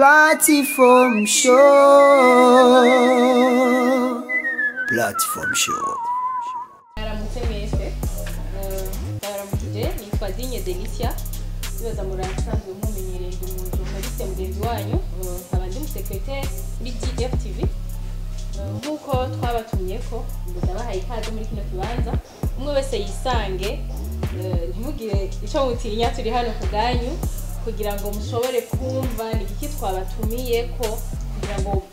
Platform show. Platform show. Nitwa Digne Delicia bibaza muransanzwe mumenyereye umuntu journaliste mugenzi wanyu abandi mu secrétaire muri DFTV nkuko twabatumye ko ndabahaye ikaze muri kino kibanza umwe wese yisange ntimugire ico mutinya turi hano kuganyu kugira ngo mushobore kumva niki twabatumiye ko kugira ngo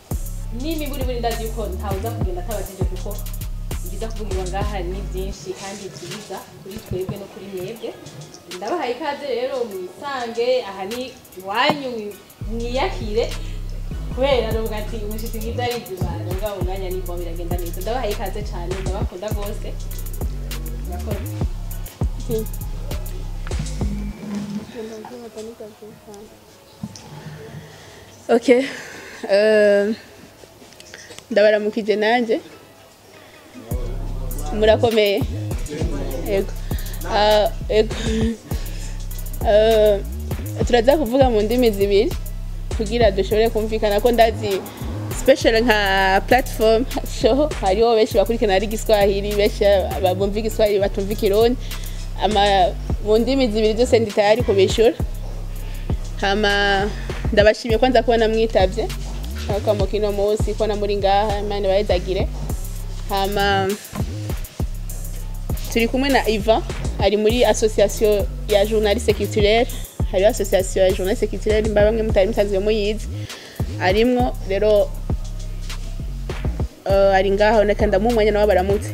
nimiburi buri ndazi yuko ntawuza kugenda tabatije kuko biza kuvugirwa ngaha ni byinshi kandi byiza kuri twebwe no kuri mwebwe ndabahaye ikaze rero mwisange aha ni iwanyu mwiyakire kubera no bwati umushitsi ngiza yizima nga umwanya ni bombi biragenda neza ndabahaye ikaze cyane ndabakunda gose nakoze Okay. Ndabaramukije nanje. Murakomeye. Yego. Turaza kuvuga mu ndimi zibiri kugira dushobore kumvikana ko ndazi special nka platform show hariho benshi bakurikirana ari Giswahili benshi babumva Giswahili batumva Kirundi ama mu ndimi zibiri zose ndi tayari kubishura hama ndabashimiye kwanza kubona mwitavye kwa mukino munsi ko na muri ngaha Imana bayizagire hama turi kumwe na Iva ari muri association ya journaliste culturelle hari association ya journaliste culturelle mbabamwe mutari mutazwe muyizi arimwo rero ari ngaha onekanda mu mwanya nawe baramutse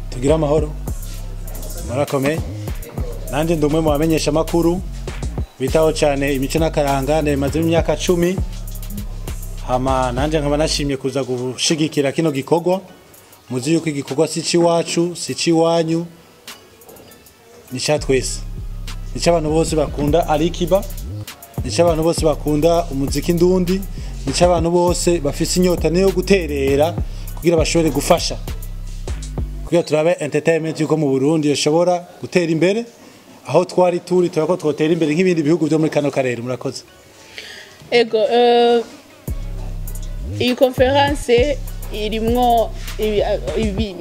tugira amahoro murakomeye nanje ndumwe mu bamenyesha makuru bitaho cyane imico n'akaranga nemaze imyaka 10 hama nanje nkaba nashimye kuza gushigikira kino gikorwa muzi yuko igikorwa sici wacu sici wanyu nicatwese nico abantu bose bakunda Alikiba nico abantu bose bakunda umuziki ndundi nico abantu bose bafise inyota niyo guterera kugira bashobore gufasha kugira turabe entertainment yuko mu Burundi yashobora gutera imbere aho twari turi turako twotera imbere nk'ibindi bihugu byo muri kano karere murakoze ego iyi conference irimwo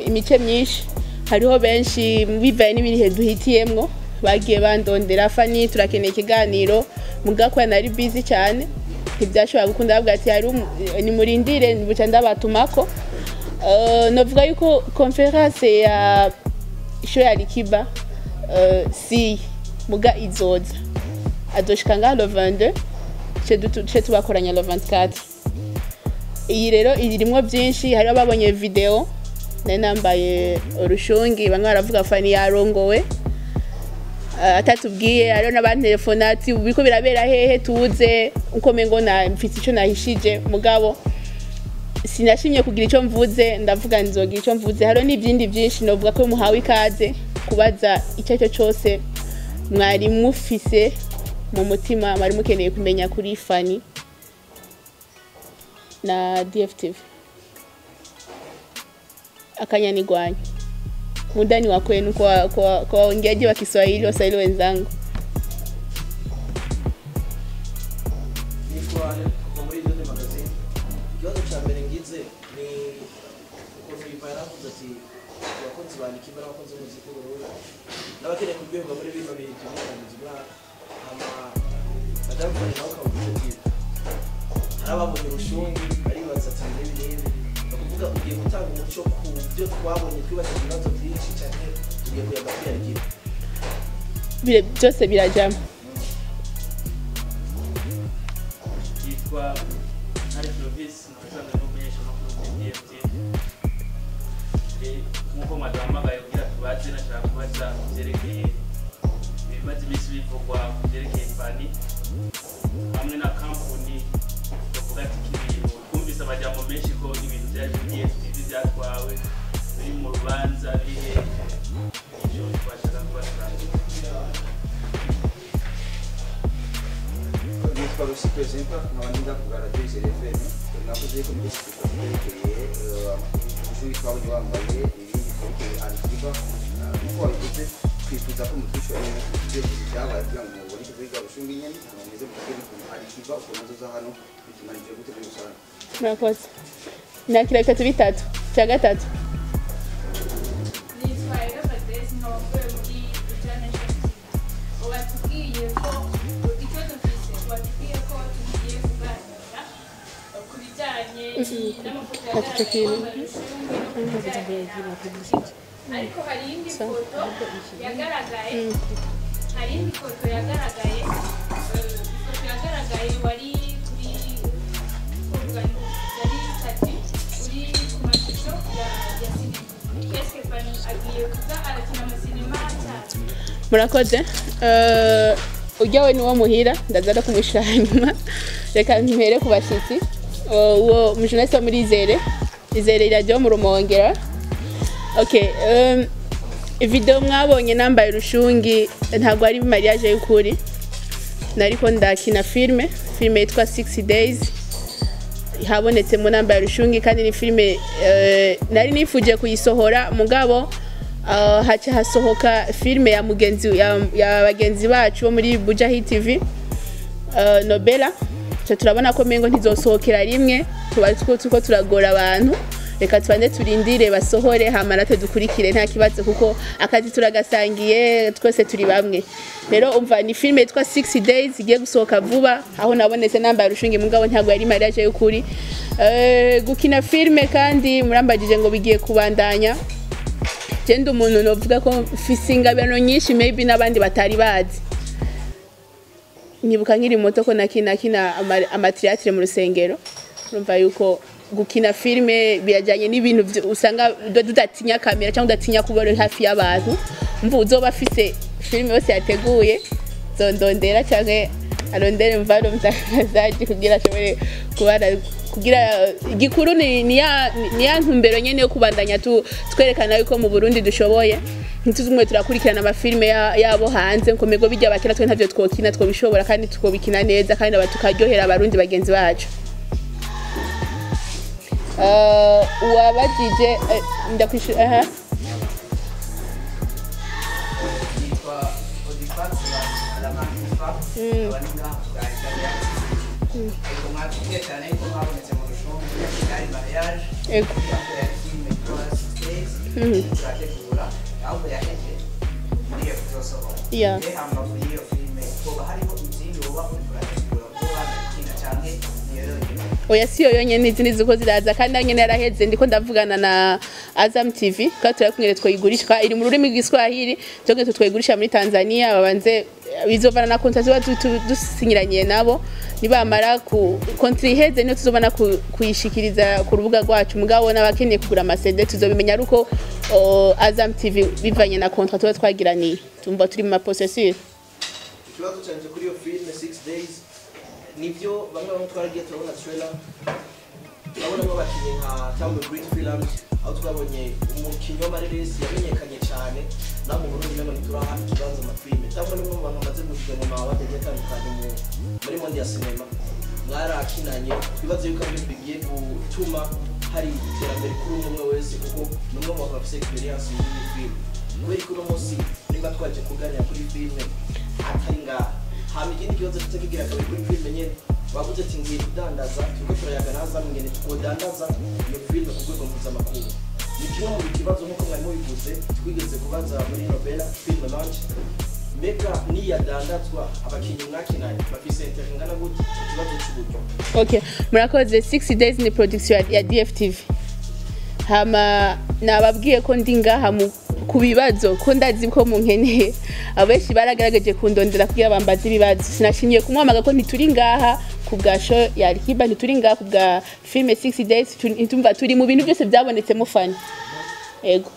imice myinshi hariho benshi bivaye n'ibirihe duhitiyemwo bagiye bandondera fani turakeneye ikiganiro mugakwa nari busy cyane ntibyashobora gukunda bavuga ati hari ni murindire buca ndabatumako novuga yuko conference ya show ya Alikiba si muga izoza adoshika nga le 22 cyo tubakoranya le 24 iyi rero irimwo byinshi hari ababonye video nambaye urushungi bamwe baravuga fani yarongowe atatubwiye ari n'abandi telefonati biko birabera hehe tuze uko mengo na mfite ico nahishije mugabo sinashimye kugira ico mvuze ndavuga nzogira ico mvuze haro n'ibyindi byinshi novuga ko muhawe ikaze kubaza icyo cyose mwari mufise mu mutima mwari mukeneye kumenya kuri fani na DFTV akanyani gwanyu mundani wa kwenu kwa waongeaji wa Kiswahili Waswahili wenzangu Alikiba n'abakunzi b'umuziki w'Uburundi n'abakeneye kuryoherwa muri bino bihe by'ubuzima ama badafanye nawe kabugira arababonye urushungi aribaza ati n'ibi bakuvuga ugiye gutanga umuco ku byo twabonye twibaza ibibazo byinshi cyane tugiye kuyaga kwiyakira byose birajama yitwa Hari Province n'abashaka kumenyesha amakuru kuri DFTV nkuko madahamagaye kugira tubaze nashaka kubaza byerekeye ibimaze imisi bivugwa byerekeye fani hamwe na kampuni bavuga ati ibintu twumvise amajambo menshi ko ibintu byari DFTV byatwawe biri mu rubanza bihe icyo twashaka kubaza nitwa Rusi Presenta nkabandinda kugara Daisy FM nakuze ko muri siporo amakuru twabonye bambaye Alikiba uko wabivuze twifuza ko mutushoboye ibyo byabaye kugira ngo mubone byinshi kuri Garushungi nyene ameze mukuri Alikiba ukuntu zo hano bikimanije gute muri rusange murakoze nakira bitatu bitatu cya gatatu nitwaye Badesi ntabwo muri Ujana ubatubwiye ko icyo dufise ubatubwiye ko tugiye kuganira ku bijyanye n'amafoto yagaragaye ariko hari indi foto yagaragaye ifoto yagaragaye wari kuri yari tati uri ku mashusho ya sinema eske Fanny agiye kuza arakina amasinema cyane murakoze ujyawe niwo muhira ndaza no kumwishyura hanyuma reka mpere ku bashyitsi uwo mujournaliste wo muri Izere irajyaho mu Rumongera. Okay, video mwabonye nambaye Rushungi ntabwo ari mariage y'ukuri. Nariko ndakina filme yitwa 6 Days. Habonetse mu nambaye Rushungi kandi ni filme nari nifuje kuyisohora mugabo hacha hasohoka filme ya mugenzi ya bagenzi bacu bo muri Bujahi TV Nobela. Turabona ko mengo ntizosohokera rimwe tuko turagora abantu. Reka twande turindire basohore hama natwe dukurikire nta kibazo kuko akazi turagasangiye twese turi bamwe. Rero umva ni filme yitwa 6 Days igiye gusohoka vuba aho nabonetse nambaye Rushungi mugabo ntabwo yari mariage y'ukuri. Gukina filme kandi murambagije ngo bigiye kubandanya. Genda umuntu novuga ko fisingabano nyinshi maybe nabandi batari bazi. Nibuka nkiri moto ko nakina amatriatre mu rusengero. Urumva yuko gukina filme birajanye n'ibintu usanga dudatinya kamera cyangwa udatinya kubona hafi y'abantu. Umva uzoba afise filme yose yateguye zondondera cyangwa arondere mvaro mtazaji kugira shobore kubara kugira igikuru ni ya ntumbero nyene yo kubandanya twerekana yuko mu Burundi dushoboye ntituzumwe turakurikirana amafilme yabo hanze nkomego bijya bakira twe ntavyo twokina twobishobora kandi twobikina neza kandi abatukajyohera abarundi bagenzi bacu. Wabajije ndakwishura Yeah. Oya siyo yonyene n'izindi ziko ziraza kandi nyene yaraheze ndiko ndavugana na Azam TV ko turakumwere twayigurisha iri mu rurimi rw'Iswahili cyo twayigurisha muri Tanzania babanze bizovana na kontra ziba dusinyiranye nabo nibamara ku kontri heze niyo tuzobana kuyishikiriza ku rubuga rwacu mugabo n'abakeneye kugura amasede tuzobimenya aruko Azam TV bivanye na kontra tuba twagiraniye tumva turi mu processus. Ikibazo cyanje kuri yo film 6 Days nivyo bamwe bamwe twaragiye turabona trailer urabona ko bakinye nka Tambo Great Films aho twabonye umukinyi wa Marines yamenyekanye cyane na mu Burundi none turaha ikibanza mu filme Tambo ni mu bantu bamaze gushika mu mawade yatandukanye muri monde ya cinema mwarakinanye twibaze yuko ari bigiye gutuma hari iterambere kuri umwe wese kuko numwe mu bafite experience muri film kubera ko umunsi nimba twaje kuganira kuri filme atari ngaha hama ikindi kibazo tutakigira kabiri kuri filme nyene bavuze ati ngiye kudandaza tuko turayagana haza mwene tukodandaza iyo filme ku rwego mpuzamakungu ni kimwe mu kibazo nk'uko mwari mubivuze twigeze kubaza muri Nobela film launch mbega niyadandazwa abakinyi mwakinanye bafise interest ngana gute ikibazo cy'uburyo. Okay, murakoze 6 Days ni production ya DFTV. Hama nababwiye ko ndi ngaha ku bibazo ko ndazi ko mu nkeneye abenshi baragaragaje kundondera kugira bambaze ibibazo sinashimye kumwamaga ko ntituri ngaha ku bwa show ya Alikiba ntituri ngaha ku bwa film 6 Days tumva turi mu bintu byose byabonetsemo Fanny. Ego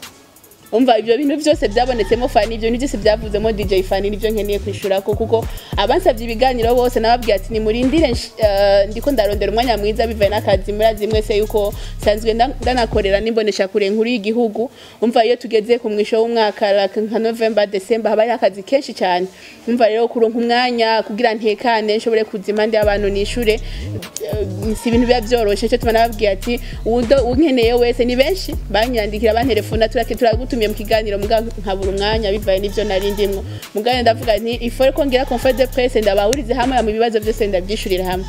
umva ibyo bintu byose byabonetsemo Fanny ibyo byose byavuzemo DJ Fanny nibyo nkeneye kwishura ko kuko abansabye ibiganiro bose nababwiye ati ni murindire ndiko ndarondera umwanya mwiza bivaye n'akazi murazi mwese yuko sanzwe ndanakorera nimbonesha kure nkuru y'igihugu umva iyo tugeze ku mwisho w'umwaka nka November December haba akazi kenshi cyane umva rero kuronka umwanya kugira ntekane nshobore kuzima ndi abantu nishure si ibintu bya byoroshe cyo tumanababwiye ati unkeneye wese ni benshi banyandikira bantelefona turagutumira batumiye mu kiganiro muga nkabura umwanya bivaye n'ivyo nari ndimwo mugane ndavuga nti ifore ko ngira conférence de presse ndabahurize hamwe mu bibazo byose ndabyishurira hamwe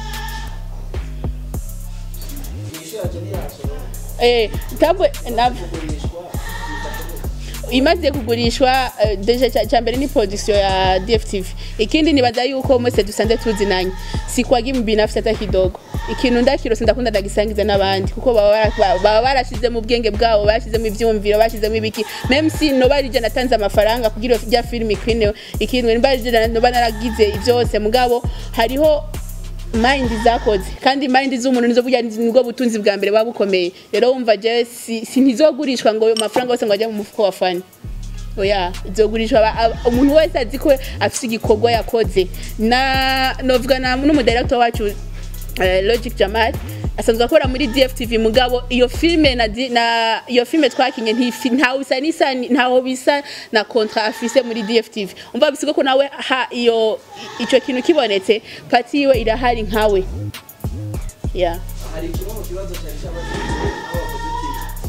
tabwe imaze kugurishwa deja cyambere ni production ya DFTV ikindi nibaza yuko mwese dusanze tuzinanye sikwagi mu binafsi ata kidogo ikintu ndakirose ndakunda ndagisangiza n'abandi kuko baba barashize mu bwenge bwabo bashize mu ivyumviro bashize mu ibiki même si no barije natanze amafaranga kugira ya film ikwinewe ikintu mbarije no banaragize byose mugabo hariho mind zakoze kandi mind z'umuntu nizo burya nibwo butunzi bwa mbere babukomeye rero wumva je sinizogurishwa ngo amafaranga yose ngo ajya mu mufuko wa fani oya izogurishwa umuntu wese azi ko afite igikorwa yakoze na novuga na n'umudirector wacu Logic Jamal asanzwe akora muri DFTV mugabo iyo filme na iyo filme twakinye ntaho bisa na contrat afise muri DFTV umva bisigo ko nawe iyo ico kintu kibonetse pati iwe irahari nkawe hari kimwe mu kibazo cyari cy'abakozi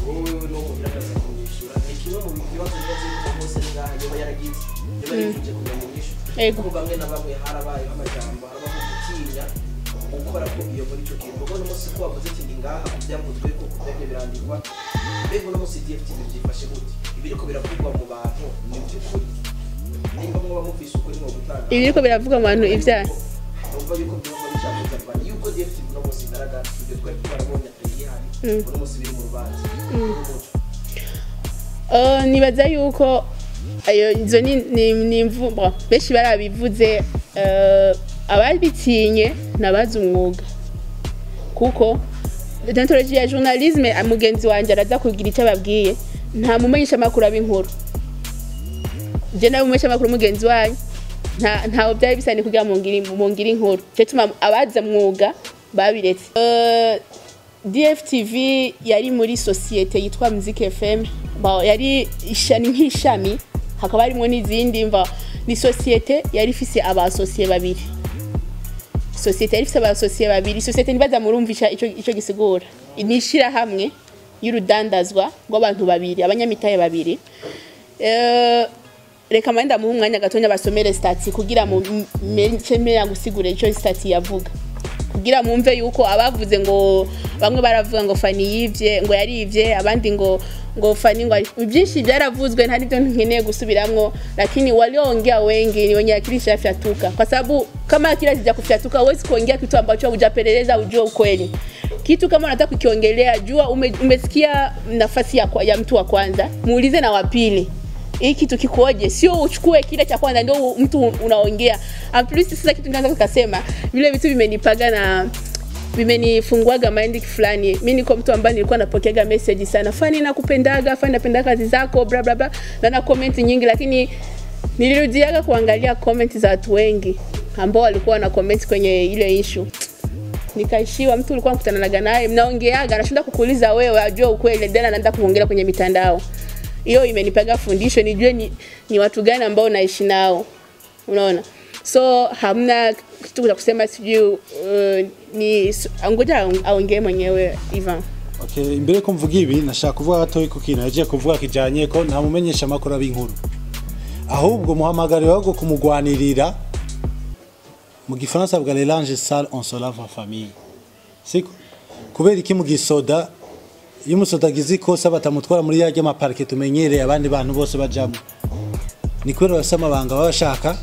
wowe no kugerageza kumwishyura ni kimwe mu bibazo byose ngaha niba yaragize niba yifuje kujya mu mwishyura kuko bamwe na bamwe harabaye amajambo harabaho gutinya ukora ko iyo muri cyo kintu ubwo n'umunsi ko wavuze ati ngaha byamuzwe ko kubyo birandikwa mbego n'umunsi DFTV byifashe gute ibiriko biravugwa mu bantu ni by'ukuri nimba mwo bamufise ukuri mu gutanga ibiriko biravugwa mu bantu ivyaha ubwo yuko byumva bishavuze abantu yuko DFTV n'umunsi garagara ibyo twari twarabonye atari hari n'umunsi biri mu rubanza nibaza yuko ayo izo ni imvugo benshi barabivuze ababitinye nabazi umwuga kuko deontologie ya journalisme amugenzi wanje araza kugira icyo babwiye nta mumenyesha makuru ab'inkuru je nawe mumenyesha makuru mugenzi wanyu ntaho byari bisani kugira mu ngira inkuru cyo tuma abaza mwuga babiretse DFTV yari muri societe yitwa Music FM yari ishani nk'ishami hakaba harimo n'izindi mva ni societe yari ifise abasosiye babiri societe yari ifise abasosiye babiri societe nibaza murumvisha ico gisigura inishira hamwe y'urudandazwa rw'abantu babiri abanyamitaye babiri reka manda mu mwanya gatonya basomere stati kugira mu menya gusigura ico stati yavuga kugira mumve yuko abavuze ngo bamwe baravuga ngo fani yivye ngo yarivye abandi ngo fani ngo byinshi byaravuzwe nta nibyo nkeneye gusubiramwo lakini waliongea wengi ni wenye akili shafyatuka kwa sababu kama akili hazija kufyatuka huwezi kuongea kitu ambacho hujapeleleza ujue ukweli kitu kama unataka kukiongelea jua umesikia nafasi ya mtu wa kwanza muulize na wa pili hii kitu kikoje sio uchukue kile cha kwanza ndio mtu unaongea en plus sasa kitu nikaanza kusema vile vitu vimenipaga na vimenifunguaga mind fulani mimi niko mtu ambaye nilikuwa napokeaga message sana fani nakupendaga fani napenda kazi zako bla bla bla na comment nyingi lakini nilirudiaga kuangalia comment za watu wengi ambao walikuwa na comment kwenye ile issue nikaishiwa mtu ulikuwa mkutananaga naye mnaongeaga anashinda kukuuliza wewe ajue ukweli tena anaanza kuongea kwenye mitandao hiyo imenipaga fundisho nijue ni watu gani ambao naishi nao unaona so hamna kitu cha kusema sijui ni ngoja aongee mwenyewe Ivan okay imbere ko mvuga ibi nashaka kuvuga gato iko kintu yaje kuvuga kijanye ko nta mumenyesha makuru ab'inkuru ahubwo muhamagare wago kumugwanirira mu gifaransa bwa l'élange sale on se lave en famille siko kubera iki mu gisoda iyo umusoda agize ikosa batamutwara muri yarya amaparike tumenyereye abandi bantu bose bajamo ni kwera basama banga babashaka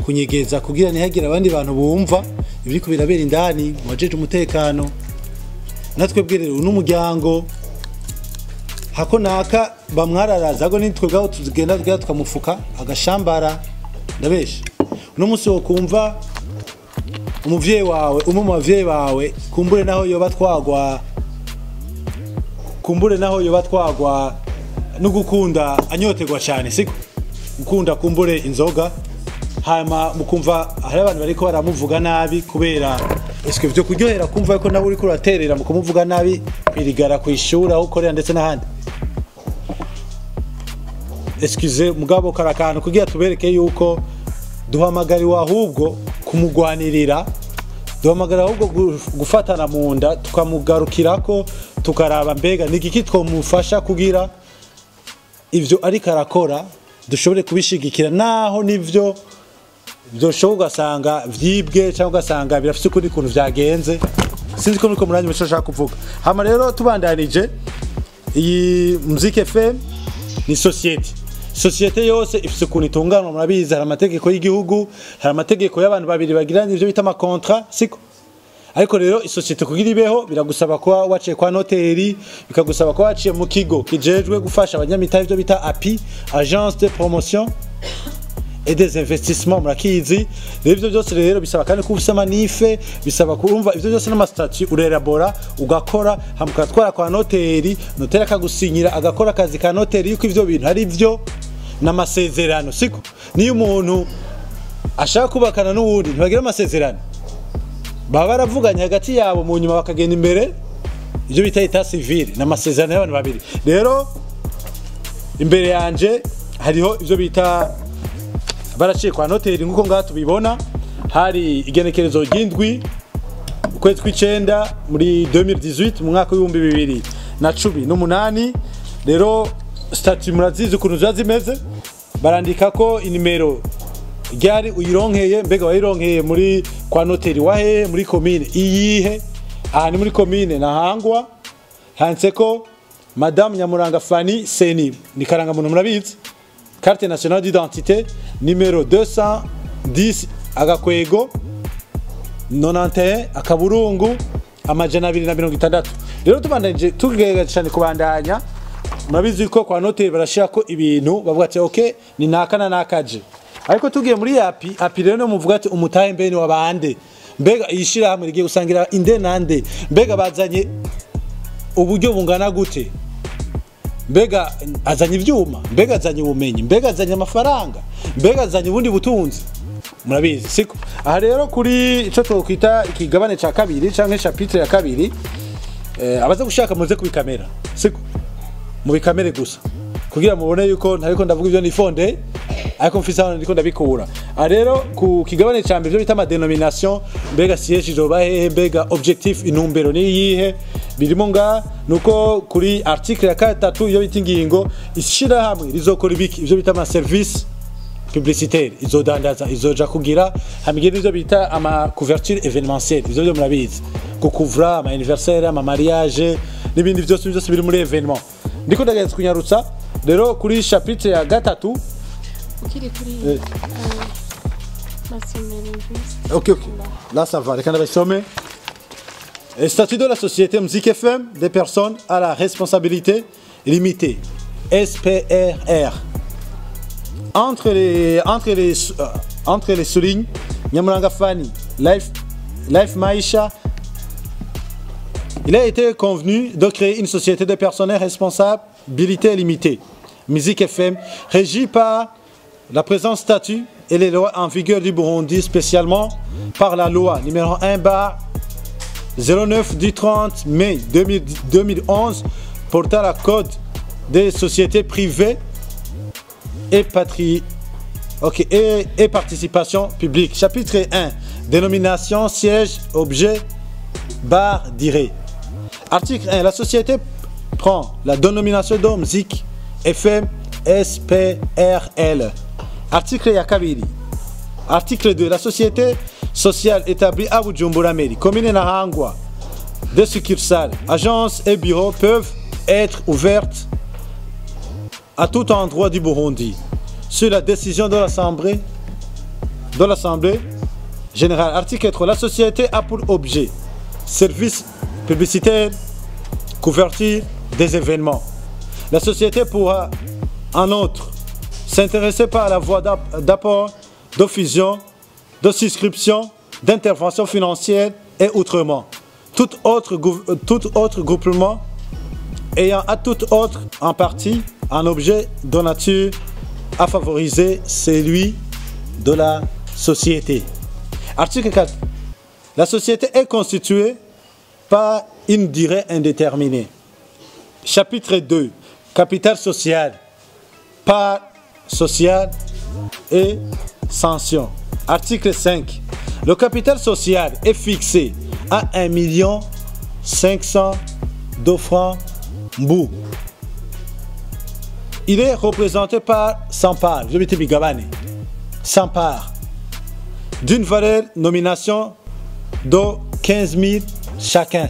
kunyegeza kugira ntihagira abandi bantu bumva ibiriko birabera indani wajeje umutekano natwe bwirere n'umuryango hako naka bamwararaza ago nitwe gaho tugenda tugenda tukamufuka agashambara ndabesha uno munsi wo kumva umuvyeyi wawe mu bavyeyi bawe kumbure naho yoba twagwa no gukunda anyotegwa cyane siko gukunda kumbure inzoga hama mukumva hari abantu bariko baramuvuga nabi kubera eske byo kuryohera kumva ko nawe uri kuraterera mu kumuvuga nabi kwirigara kwishura aho ukorera ndetse n'ahandi excuse mugabo karakano kugira tubereke yuko duhamagariwe ahubwo kumugwanirira duhamagara ahubwo gufatana mu nda tukamugarukirako tukaraba mbega nigiki twomufasha kugira ivyo ariko arakora dushobore kubishigikira naho nivyo byoshobora ugasanga vyibwe cyangwa ugasanga birafise ukundi kuntu vyagenze sinzi ko niko muranyi muco nshaka kuvuga hama rero tubandanije iyi Muziki FM ni societe yose ifise ukuntu itunganwa murabizi hari amategeko y'igihugu hari amategeko y'abantu babiri bagiranye ivyo bita amakontra siko ariko rero isosiyete kugira ibeho biragusaba kuba waciye kwa noteri bikagusaba kuba waciye mu kigo kijejwe gufasha abanyamitahe ivyo bita API agence de promotion et des investissements murakizi rero ivyo byose rero bisaba kandi kubisa manife bisaba kurumva ivyo byose n'amastatut urelabora ugakora hamukatwara kwa noteri akagusinyira agakora akazi ka noteri yuko ivyo bintu ari byo n'amasezerano siko niyo umuntu ashaka kubakana n'uwundi ntibagira amasezerano baba baravuganye hagati yabo mu nyuma bakagenda imbere ivyo bita etat civil n'amasezerano y'abantu babiri rero imbere yanje hariho ivyo bita baraciye kwa noteri nguko ngaha tubibona hari igenekerezo ry'indwi ukwezi kw'icenda muri 2018 mu mwaka w'ibihumbi 2018 rero statut murazizi ukuntu ziba zimeze barandika ko inimero ryari uyironkeye mbega wayironkeye muri kwa noteri wahe muri commune iyihe aha ni muri commune Ntahangwa handitse ko Madame Nyamuranga Fanny Seni ni karanga muntu murabizi carte nationale d'identité numéro 210 agakwego 91 akaburungu amajana 260 rero tubandanje tugega cyane kubandanya murabizi ko kwa noteri barashira ko ibintu bavuga ati okay ni nakana nakaje ariko tugiye muri api rero no muvuga ati umutahe mbene wabande mbega yishira hamwe rigiye gusangira inde nande mbega bazanye uburyo bungana gute mbega azanye ivyuma mbega azanye ubumenyi mbega azanye amafaranga mbega azanye ubundi butunzi murabizi siko aha rero kuri ico twokwita ikigabane ca kabiri canke chapitre ya kabiri abaza gushaka muze kubikamera siko mu bikamere gusa kugira mubone yuko ntariko ndavuga ivyo nifonde ariko mfise hano ndiko ndabikura rero ku kigabane ca mbere byo bita ama denomination mbega siège izoba hehe mbega objectif inumbero ni yihe birimo nga nuko kuri article ya 3 iyo bita ingingo ishira hamwe rizokora ibiki ivyo bita ama service publicitaire izodandaza izoja kugira hamigera ivyo bita ama couverture événementielle ivyo byo murabizi kukuvra ama anniversaire ama mariage n'ibindi byose biri muri événement ndiko ndageze kunyarutsa rero kuri chapitre ya 3 ukiri kuri ok là ça va reka ndabisome statut de la société Muziki FM des personnes à la responsabilité limitée SPRR entre les soulignes Nyamuranga Fanny Life Maisha il a été convenu de créer une société de personnes à responsabilité limitée Muziki FM régie par la présente statut et les lois en vigueur du Burundi, spécialement par la loi numéro 1/09 du 30 mai 2011 portant la code des sociétés privées et participation publique. Chapitre 1. Dénomination, siège, objet, barre, direct. Article 1. La société prend la dénomination de Muziki FM SPRL. Article Yakabiri. Article 2. La société sociale établie à Bujumbura Meri, commune Ntahangwa, des succursales, agences et bureaux peuvent être ouvertes à tout endroit du Burundi, sur la décision de l'Assemblée générale. Article 3. La société a pour objet service publicitaire, couverture des événements. La société pourra en outre s'intéresser par la voie d'apport, de fusion, de souscription, d'intervention financière et autrement. Tout autre groupement ayant à tout autre en partie un objet de nature à favoriser celui de la société. Article 4. La société est constituée par une durée indéterminée. Chapitre 2. Capital social. Part sociale et sanction. Article 5. Le capital social est fixé à 1 500 000 francs mbou. il est représenté par 100 parts, je vais te migabane, 100 parts, d'une valeur nomination de 15 000 chacun.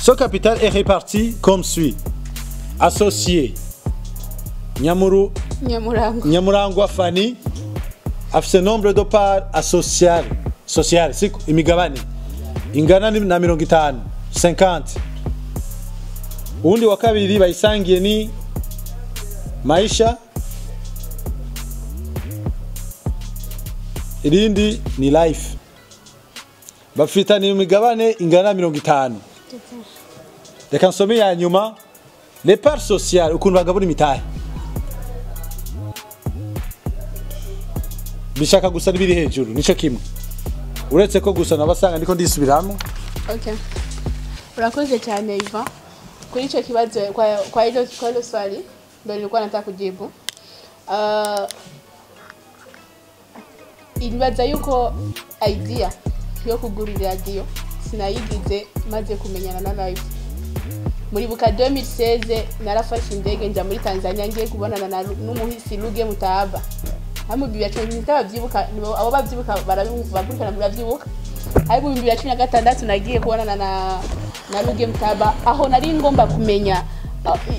Ce capital est réparti comme suit. Associé Nyamurangwa Fanny a ce nombre de parts associales siku imigabane ingana na 50. Undi wa kabiri bayisangiye ni Maisha, irindi ni Life. Bafitana imigabane ingana na 50. Reka nsome ya nyuma les parts sociales ukuntu bagabura imitahe. Bishaka gusa nibiri hejuru nico kimwe. Uretse ko gusa nabasanga ndiko ndisubiramo. Okay. Urakoze cyane Ivan. Kuri ico kibazo kwa hilo swali ndio nilikuwa nataka kujibu. Ilibaza yuko idea yo kugura radio sinayigize maze kumenyana na Live. Muri buka 2016 narafashe indege nja muri Tanzania ngiye kubonana n'umuhisi Ruge Mutahaba. Hamu biyacho ntabyibuka abo babyibuka barabivuga murabyibuka. Ari mu 2016 nagiye kubonana na Ruge Mutahaba aho nari ngomba kumenya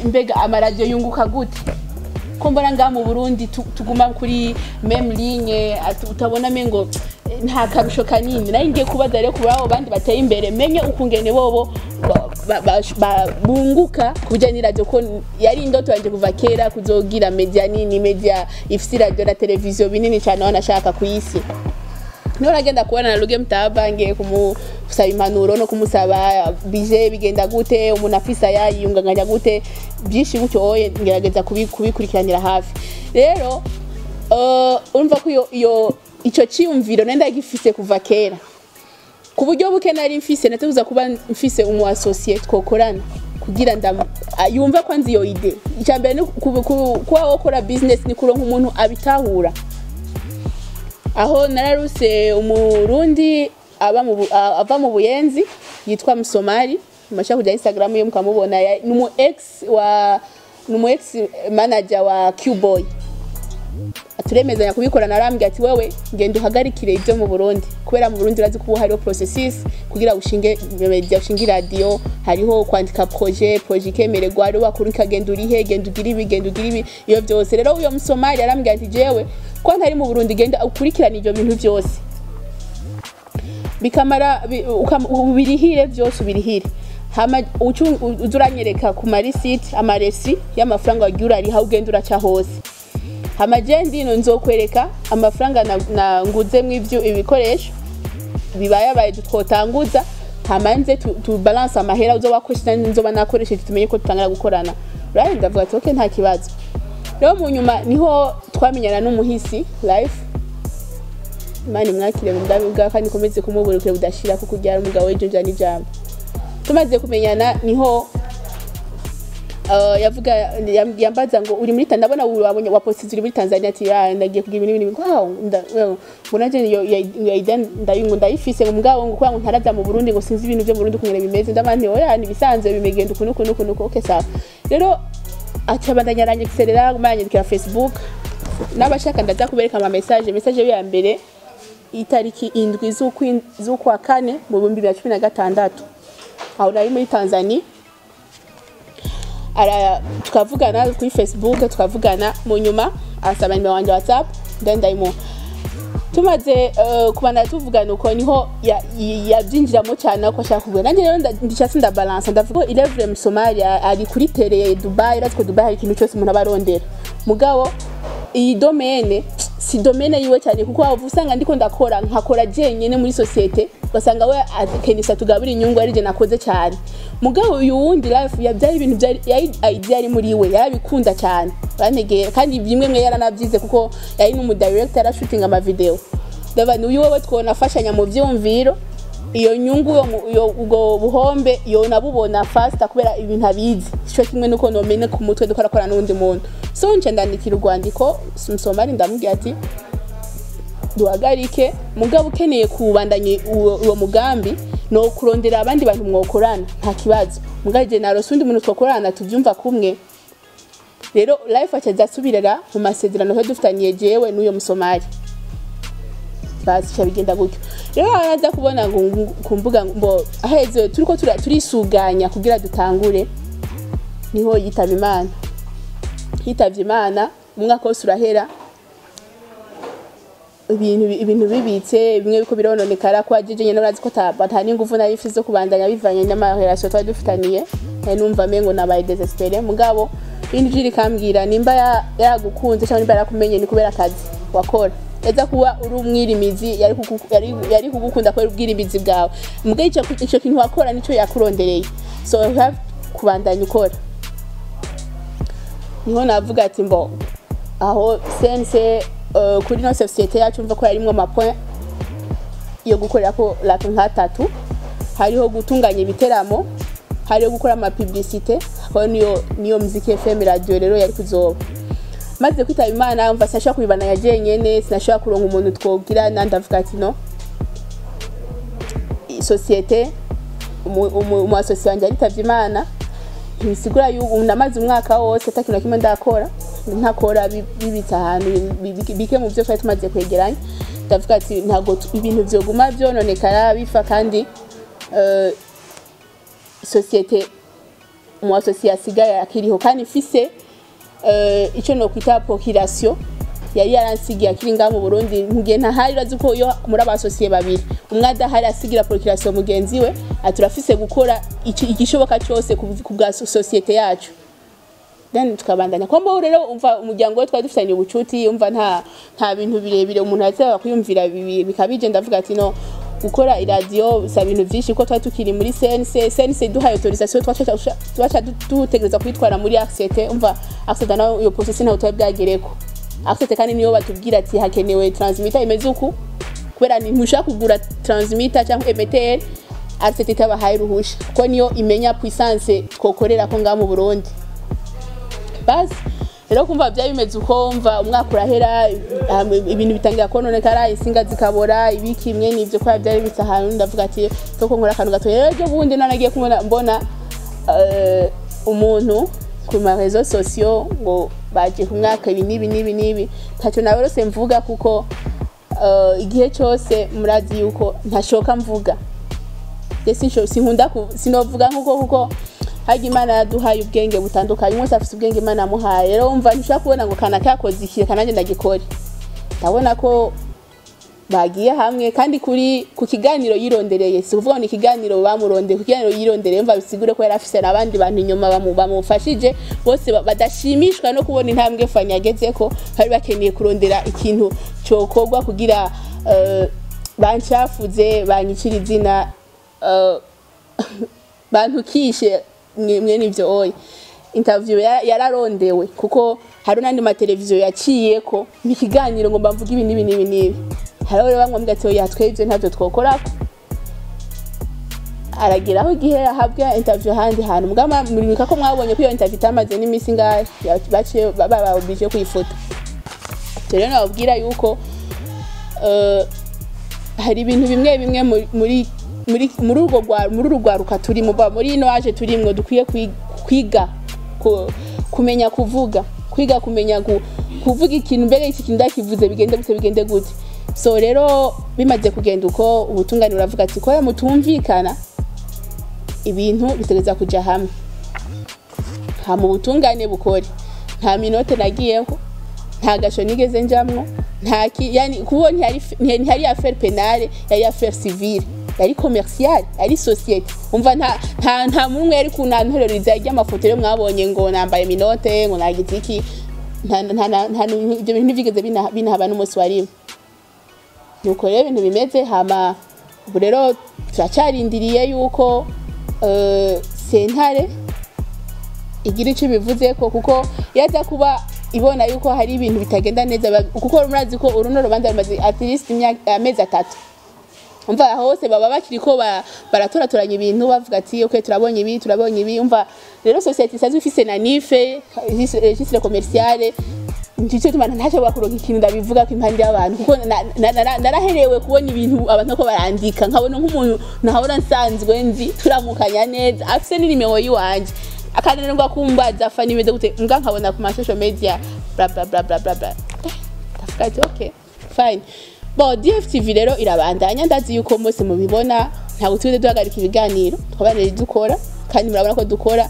mbega amaradio yunguka gute. Ko mbona nga mu Burundi tuguma kuri même ligne utabona mengo nta karusho kanini nari ngiye kubaza rero kubaho bandi bateye imbere menye ukungene bobo bunguka kujya radio ko yari indoto yanje kuva kera kuzogira media nini media ifisi radio na televiziyo binini cyane wanashaka kuyisi niho nagenda kubona na Ruge Mutahaba ngiye kumusaba impanuro no kumusaba bije bigenda gute umuntu afisa yayunganganya gute byinshi gutyo ngerageza kubikurikiranira hafi rero urumva ko iyo ico ciyumviro nenda gifise kuva kera ku buryo buke nari mfise natuza kuba mfise umu associate kokorana kugira yumva ko nzi yo ide icyambere ni kuba wokora business ni kuronka umuntu abitahura aho nararuse umurundi ava mu Buyenzi yitwa Musomari mashaka kujya Instagram yo mukamubona numu ex manager wa Q-Boy aturemezanya kubikora narambye ati wewe ngende uhagarikire ibyo mu Burundi kubera mu Burundi urazi kuba hariho processes kugira ushinge media ushinge radio hariho kwandika projet kemererwa ari wakuru kagenda urihe genda ugira ibi iyo byose rero uyo Musomali arambye ati jewe ko ntari mu Burundi genda ukurikirana ibyo bintu byose bikamara ubirihire byose ubirihire hama uzuranyereka ku marisite amaresi y'amafaranga wagira ari ha ugenda uraca hose hamajendi no nzokwereka amafaranga na nguze mw'ivyo ibikoresho bibaye tutwotanguza hamanze tu balance amahera uzo wakoresha nzoba nakoresheje tumenye ko tutangara gukorana right ndavuga ati okay nta kibazo rero mu nyuma niho twamenyana n'umuhisi Live mani mwakire mudabibwa kandi komeze kumuburukire budashira kuko ujyara umugabo wejo njani jambo tumaze kumenyana niho yavuga yambaza ngo uri muri Tanzania ndabona wabonye waposti ziri muri Tanzania ati ndagiye kugira ibintu ngonaje yo ndayifise mu mugabo ngo kwa ntaraza mu Burundi ngo sinzi ibintu byo mu Burundi kunyere bimeze ndamani oya ni bisanzwe bimegenda kunuko okay sawa rero acabandanya aranyekiserera kumanyandikira Facebook nabashaka ndaza kubereka ama message ya mbere itariki 7 z'ukwa kane mu 2016 aho nari muri Tanzania tukavugana kuri Facebook tukavugana mu nyuma asaba nimero wanje WhatsApp ndayimo tumaze kubana tuvugana uko niho yabyinjiramo cyane ko ashaka kubona nanjye rero ndicatsi ndabalance ndavuga Eleven Musomali ari kuri tele Dubai ratko Dubai hari ikintu cyose umuntu abarondera mugabo iyi domaine si domaine yiwe cyane kuko avusanga ndiko ndakora nkakora jenyene muri societe basanga we akenisa tugabira inyungu ari je nakoze cyane mugabo uyu wundi Live yabyari ibintu byari idea ari muri we yarabikunda cyane banegera kandi bimwe mwe yaranavyize kuko yari n'umu director shooting ama video ndabana uyu wewe twona afashanya mu vyumviro iyo nyungu yo ugo buhombe yo nabubona faster kubera ibintu abizi cyo kimwe nuko nomene ku mutwe dukora n'undi muntu so nce ndandikira urwandiko Musomali ndamubwira ati duhagarike mugabo ukeneye kubandanye uwo mugambi no kurondera abandi bantu mwokorana nta kibazo mugaje narose undi muntu twokorana tuvyumva kumwe rero life acaza asubirira mu masezerano ko dufitaniye jewe n'uyo musomali basi cyabigenda gutyo rero araza kubona ngo kumbuga ngo aheze turiko turisuganya kugira dutangure niho yitaba Imana hitavye Imana umwaka wose urahera ibintu bibitse bimwe biko birononekara ko ajeje nyene urazi ko batani nguvu nari mfise zo kubandanya bivanye n'amaherasyo twari dufitaniye numva mengo nabaye desespere mugabo ibintu jiri kambwira nimba yaragukunze cyangwa nimba yarakumenye ni kubera akazi wakora eza kuba uri umwirimizi yari kugukunda ko ubwirimizi bwawe mugabo ico kintu wakora nico yakurondereye so you have kubandanya ukora niho navuga ati mbo aho sense kuri no societe yacu mva ko yarimwe amapoint yo gukorera ko laki nkatatu hariho gutunganya ibiteramo hariho gukora ama publicité ko niyo muziki FM radio rero yari kuzoba maze kwitaba Imana mva sashaka kubibana yaje nyene sinashaka kuronka umuntu twogira nandavuga ati no societe mu association yari tavye Imana bisigura yuko namaze umwaka wose atakintu kimwe ndakora ntakora bibitsa ahantu bike mu byo twari tumaze kwegeranya ndavuga ati ntago ibintu vyoguma vyononekara bifa kandi societe mu association akiriho kandi fise ico no kwita procuration yari yaransigiye akiri nga mu Burundi ngiye ntahari urazi ko yo muri abasosiye babiri umwe adahari asigira procuration mugenzi we aturafise gukora igishoboka cyose ku bwa societe yacu then tukabandanya kwamba rero umva umuryango we twari dufitanye ubucuti umva nta bintu birebire umuntu yatsaba kuyumvira bikabije ndavuga ati no gukora iradio bisa bintu byinshi ko twari tukiri muri CNC duhaye autorisation twacha dutegereza kwitwara muri ACT umva ACT na yo process na utwaye bwagereko ACT kandi niyo batubwira ati hakenewe transmitter imeze uku kubera ni ntushaka kugura transmitter cyangwa emetteur ACT itabahaye ruhusha ko niyo imenya puissance twokorera ko nga mu Burundi basi rero kumva bya bimeze uko mva umwaka urahera ibintu bitangira kononekara insinga zikabora ibikimwe nivyo kwa byari bitahanu ndavuga ati toko nkora kantu gato rero byo bundi nanagiye kumona mbona umuntu ku ma réseaux sociaux ngo baje ku mwaka ibi nibi tacho nawe rose mvuga kuko igihe cyose murazi yuko ntashoka mvuga desi sinkunda sinovuga kuko haje Imana yaduhaye ubwenge butandukanye umwe afite ubwenge Imana amuhaye rero umva ntushaka kubona ngo kana kakoze iki kananje ndagikora ndabona ko bagiye hamwe kandi ku kiganiro yirondereye si kuvuga ni kiganiro bamurondeye ku kiganiro yirondereye mva bisigure ko yari afise nabandi bantu inyuma bamufashije bose badashimishwa no kubona intambwe fanya agezeko bari bakeneye kurondera ikintu cyokorwa kugira bancafuze banyicira izina bantukishe mwe nivyo oyi interview yararondewe kuko hari nandi ma televiziyo yaciye ko mikiganiro ngo mbavuga ibi nibi hari rero bamwe ati yatwe ivyo ntavyo twokora arageraho gihe ahabwa interview handi hantu mugama murika ko mwabonye ko iyo interview tamaze n'imisi ngahe baciye bababije kwifuta rero nababwira yuko hari ibintu bimwe muri urugwaruka turi muri ino aje turimwo dukwiye kwiga kumenya kuvuga kwiga kumenya kuvuga ikintu mbere iki kintu ndakivuze bigende gute so rero bimaze kugenda uko ubutungane uravuga ati ko mutumvikana ibintu bitegereza kuja hamwe mu butungane bukore nta minote nagiyeho nta gasho nigeze njamwo yani kubona ntihari affaire penale yari affaire civile yari commercial yari societe umva nta mumwe yari kunantoreriza y'amafoto yo mwabonye ngo nambaye minote ngo nagize iki nta ibyo bintu bigeze binahaba n'umunsi wari nuko rero ibintu bimeze hama rero turacarindiriye yuko sentare igira ico bivuze ko kuko yaza kuba ibona yuko hari ibintu bitagenda neza kuko murazi ko uruno rubanza rumaze at least amezi 3 umva hose baba bakiriko baratoratoranya ibintu bavuga ati okay turabonye ibi umva rero society isazi ifise na nife registre commercial ndice tumana ntacho bakuronka ikintu ndabivuga ko impande y'abantu kuko naraherewe kubona ibintu abantu ko barandika nkabona nk'umuntu nahora nsanzwe nzi turamukanya neza afise n'inimero yiwanje akananirwa kumbaza fani imeze gute mbwa nkabona ku social media bla bla bla bla bla bla tafuka ati okay fine bo DFTV rero irabandanya ndazi yuko mose mubibona ntabwo tuze duhagarika ibiganiro twabaneye dukora kandi murabona ko dukora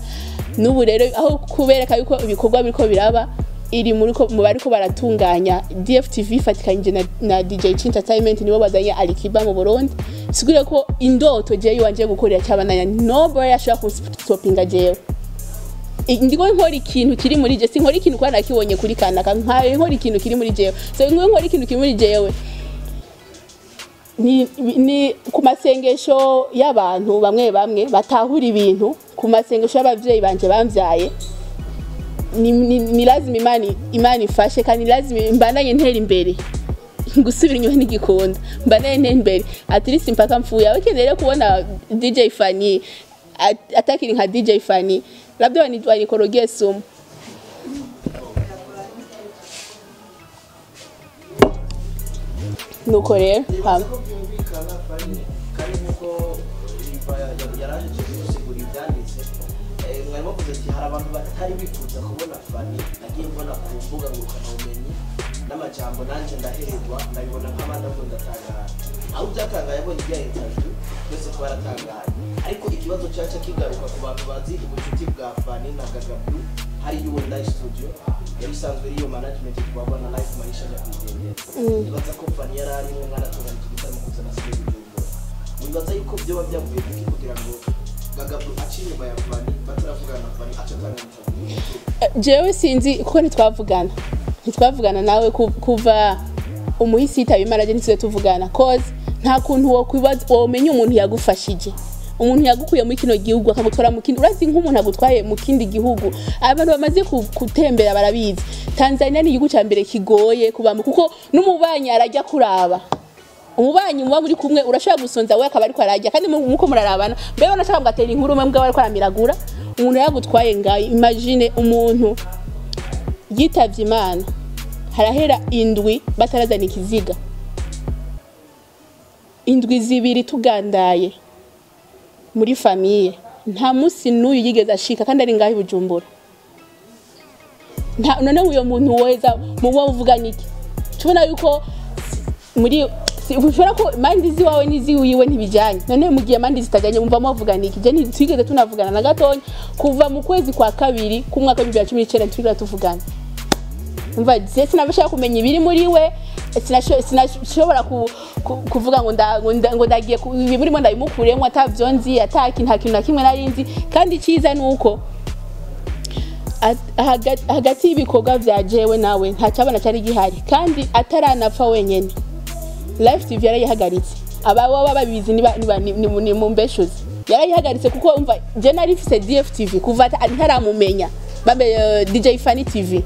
n'ubu rero aho kubereka yuko ibikorwa biriko biraba iri muri ko mu bariko baratunganya DFTV fatikanye na DJ Entertainment nibo bazanye Alikiba mu Burundi sigure ko indoto je yanje gukorera cyabananya nobody yashaka kustopinga jewe ndiko nkora ikintu kiri muri je sinkora ikintu kwa nakibonye kuri kanaka nkaye nkora ikintu kiri muri jewe so nkora ikintu kiri muri jewe ni ku masengesho y'abantu bamwe batahura ibintu ku masengesho y'abavyeyi banje bamvyaye ni lazima imani ifashe kandi lazima mbandanye ntera imbere gusubira inyuma n'igikunda mbandanye ntera imbere at least mpaka mfuye abakeneye kubona DJ Fanny atakiri nka DJ Fanny labda wanikorogea sumu nuko rero mwarimo kuvuga ati hari abantu batari bifuza kubona Fanny nagiye mbona ku mbuga ngurukanabumenyi n'amajambo nanjye ndahererwa ndabibona nk'abandi ahubwo ndatangara aho byatangaye abonye ibya interview twese twaratangaye ariko ikibazo cyaca kigaruka ku bantu bazi ubucuti bwa Fanny na Gaga Blue hari UNDI studio yari isanzwe iyo management twabona live maisha ya kugenda nibaza ko Fanny yari ari mu mwana tungana igitaramo kuzana sibe by'ubwo nibaza yuko byo byavuye kugira ngo Gaga Blue acire ba Fanny bataravugana Fanny acatanga jewe sinzi kuko ntitwavugana nawe kuva umuhisi itabimaraje nitwe tuvugana cause nta kuntu wo kwibaza womenye umuntu yagufashije umuntu yagukuye muri kino gihugu akagutwara mu kindi urazi nk'umuntu agutwaye mu kindi gihugu abantu bamaze kutembera barabizi Tanzania ni igihugu cya mbere kigoye kubamo kuko n'umubanyi arajya kuraba umubanyi muba muri kumwe urashaka gusonza we akaba ariko arajya kandi muko murarabana mbere banashaka ngatera inkuru umwe mbwa ariko aramiragura umuntu yagutwaye ngayo imagine umuntu yitavye Imana harahera indwi batarazana ikiziga indwi zibiri tugandaye muri famille nta musi n'uyu yigeze ashika kandi ari ngaho Bujumbura none uyo muntu weza mubo uvuga niki tubona yuko muri ushobora ko mandi ziwawe niziwiwe ntibijanye none mugiye mandi zitajanye mumva muvuga niki je ntitwigeze tunavugana na gatonya kuva mu kwezi kwa kabiri ku mwaka wa 2019 twigera tuvugana umva je sinabashaka kumenya ibiri muri we sinashobora kuvuga ngo ndagiye ibiri mo ndabimukuremo atavyonzi ataki nta kintu na kimwe narinzi kandi ciza nuko hagati y'ibikorwa vya jewe nawe nta cyabana cyari gihari kandi ataranapfa wenyene Live TV yarayihagaritse ababa babizi ni mu mbeshozi yarayihagaritse kuko umva je nari mfise DFTV kuva ntaramumenya bambe DJ Fanny TV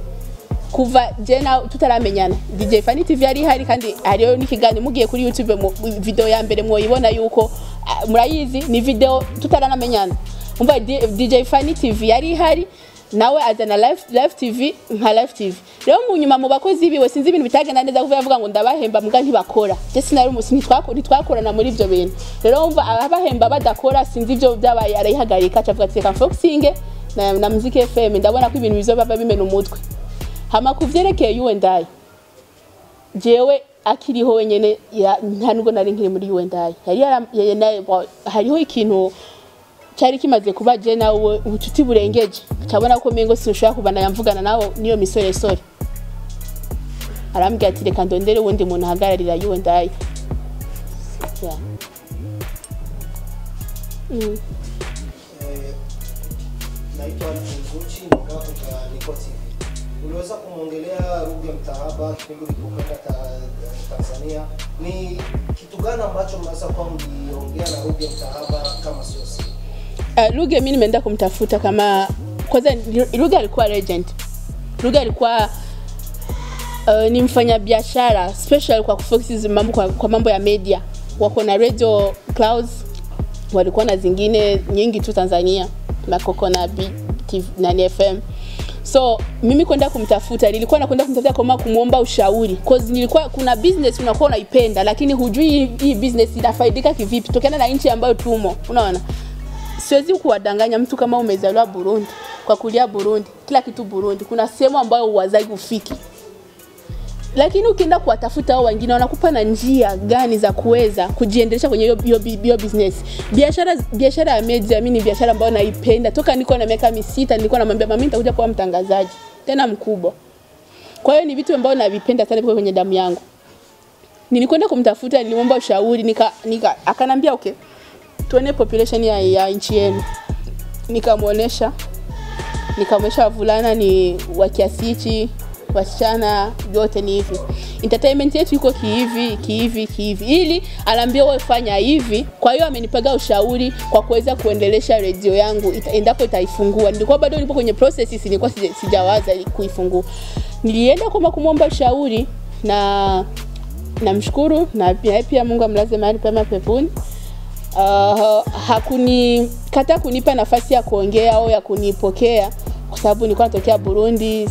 kuva je na tutaramenyana DJ Fanny TV yari hari kandi hariyo n'ikiganiro mugiye kuri YouTube mu video ya mbere mwoyibona yuko murayizi ni video tutaranamenyana umva DJ Fanny TV yari hari nawe azana live TV nka live TV rero mu nyuma mu bakozi biwe sinzi ibintu bitagenda neza kuva yavuga ngo ndabahemba muga ntibakora je sinari umusi ntitwakorana muri ivyo bintu rero umva abahemba badakora sinzi ivyo byabaye arayihagarika acavuga ati Foxing na Music FM ndabona ko ibintu bizoba bimena umutwe hama kuvyerekeye UNDI jewe akiriho wenyene nta nubwo nari nkiri muri UNDI hariho ikintu cyari kimaze kuba je nawe ubucuti burengeje cyabona ko mengo sinshaka kubana yamvugana nawo niyo misore arambwira ati reka ndondere wundi muntu ahagararira UNDI naitwa Mvuchi niko TV. Uliweza kumwongelea Ruge Mutahaba kipindi kilipokwenda Tanzania. Ni kitu gani ambacho mnaweza kwa mliongea na Ruge Mutahaba kama sio siri? Ruge mimi nimeenda kumtafuta kama kwanza Ruge alikuwa legend. Ruge alikuwa ni mfanya biashara special kwa kufocus mambo kwa mambo ya media. Wako na Radio Clouds walikuwa na zingine nyingi tu Tanzania, Makoko na BTV na FM. So mimi kwenda kumtafuta nilikuwa nakwenda kumtafuta kama kumuomba ushauri cause nilikuwa kuna business unakuwa unaipenda lakini hujui hii business inafaidika kivipi tokana na nchi ambayo tumo, unaona. Siwezi kuwadanganya mtu kama umezaliwa Burundi kwa kulia Burundi, kila kitu Burundi. Kuna sehemu ambayo uwazai ufiki. Lakini ukienda kuwatafuta hao wengine wanakupa na njia gani za kuweza kujiendelesha kwenye hiyo business. Biashara ya media mimi ni biashara ambayo naipenda. Toka niko na miaka 6 nilikuwa namwambia mama nitakuja kuwa mtangazaji tena mkubwa. Kwa hiyo ni vitu ambavyo navipenda sana kwenye damu yangu. Nilikwenda kumtafuta, nilimwomba ushauri, akanambia okay. Tuone population ya nchi yenu. Nikamuonesha wavulana ni wa kiasi hichi, wasichana yote ni hivi. Entertainment yetu iko kihivi. Ili alambia wewe fanya hivi. Kwa hiyo amenipaga ushauri kwa kuweza kuendelesha radio yangu endapo itaifungua. Nilikuwa bado nipo kwenye process, nilikuwa sijawaza kuifungua. Nilienda kwa kumwomba ushauri na namshukuru na pia Mungu amlaze mahali pema peponi. Hakunikata kunipa nafasi ya kuongea au ya kunipokea kwa sababu nilikuwa natokea Burundi,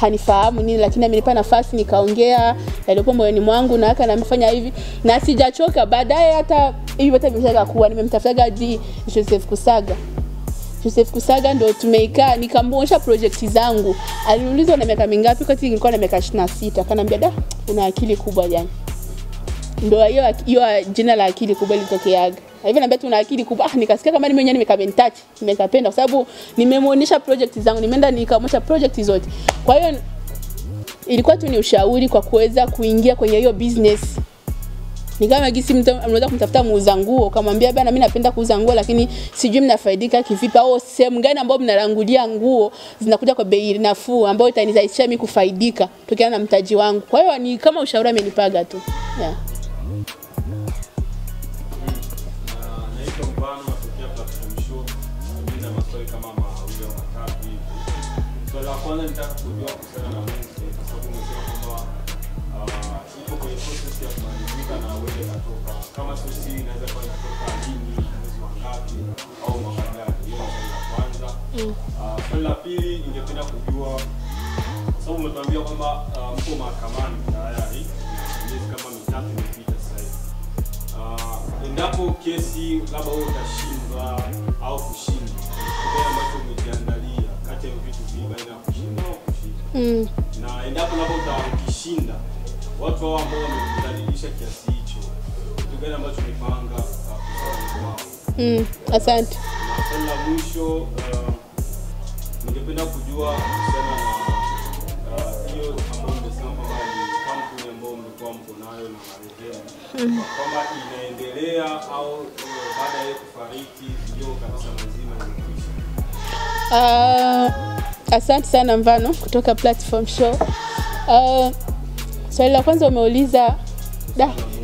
hanifahamu nini, lakini amenipa nafasi nikaongea yaliyopo moyoni mwangu na akanifanya hivi na sijachoka. Baadaye hata hivi hata nimeshaga kuwa nimemtafuta hadi Joseph Kusaga ndo tumeikaa nikamwonyesha project zangu. Aliulizwa na miaka mingapi, kati nilikuwa na miaka 26. Akanambia da una akili kubwa jana. Ndo hiyo jina la akili kubwa litokeaga. Hivi naambia tu una akili kubwa. Nikasikia kama mimi mwenyewe nimekapenda kwa sababu nimemuonyesha project zangu, nimeenda nikamwonyesha project zote. Kwa hiyo ilikuwa tu ni ushauri kwa kuweza kuingia kwenye hiyo business. Ni kama gisi mtu anaweza kumtafuta muuza nguo ukamwambia bana mimi napenda kuuza nguo lakini sijui mnafaidika kivipi au sehemu gani ambapo mnarangulia nguo zinakuja kwa bei nafuu ambayo itanizaisha mimi kufaidika tokana na mtaji wangu. Kwa hiyo ni kama ushauri amenipaga tu. Yeah. Naitwa Mbano natokea Platform Show. Nina maswali kama mawili au matatu hivi. Swali la kwanza nitaka kujua kuhusiana na Mungu kwa sababu umesema kwamba ipo kwenye process ya kumalizika na wewe natoka. Kama sisi inaweza kuwa inatoka lini, mwezi wangapi au mwaka gani? Hiyo ni swali la kwanza. Swali la pili ningependa kujua kwa sababu umetuambia kwamba mko mahakamani tayari miezi kama 3 imepita sasa hivi. Endapo kesi labda wewe utashindwa au kushinda, kile ambacho umejiandalia kati ya vitu viwili baina ya kushinda au kushinda. Na endapo labda utakishinda, watu hao ambao wamekudhalilisha kiasi hicho, kitu gani ambacho umepanga kusema kwao? Asante. Na swali la mwisho ningependa kujua kuhusiana na hiyo ambayo umesema kwamba ni kampuni ambayo mlikuwa mko nayo na marehemu. Kwamba inaendelea au baada ya kufariki ndio kabisa mazima imekwisha. Asante sana Mvano kutoka Platform Show. Swali la kwanza umeuliza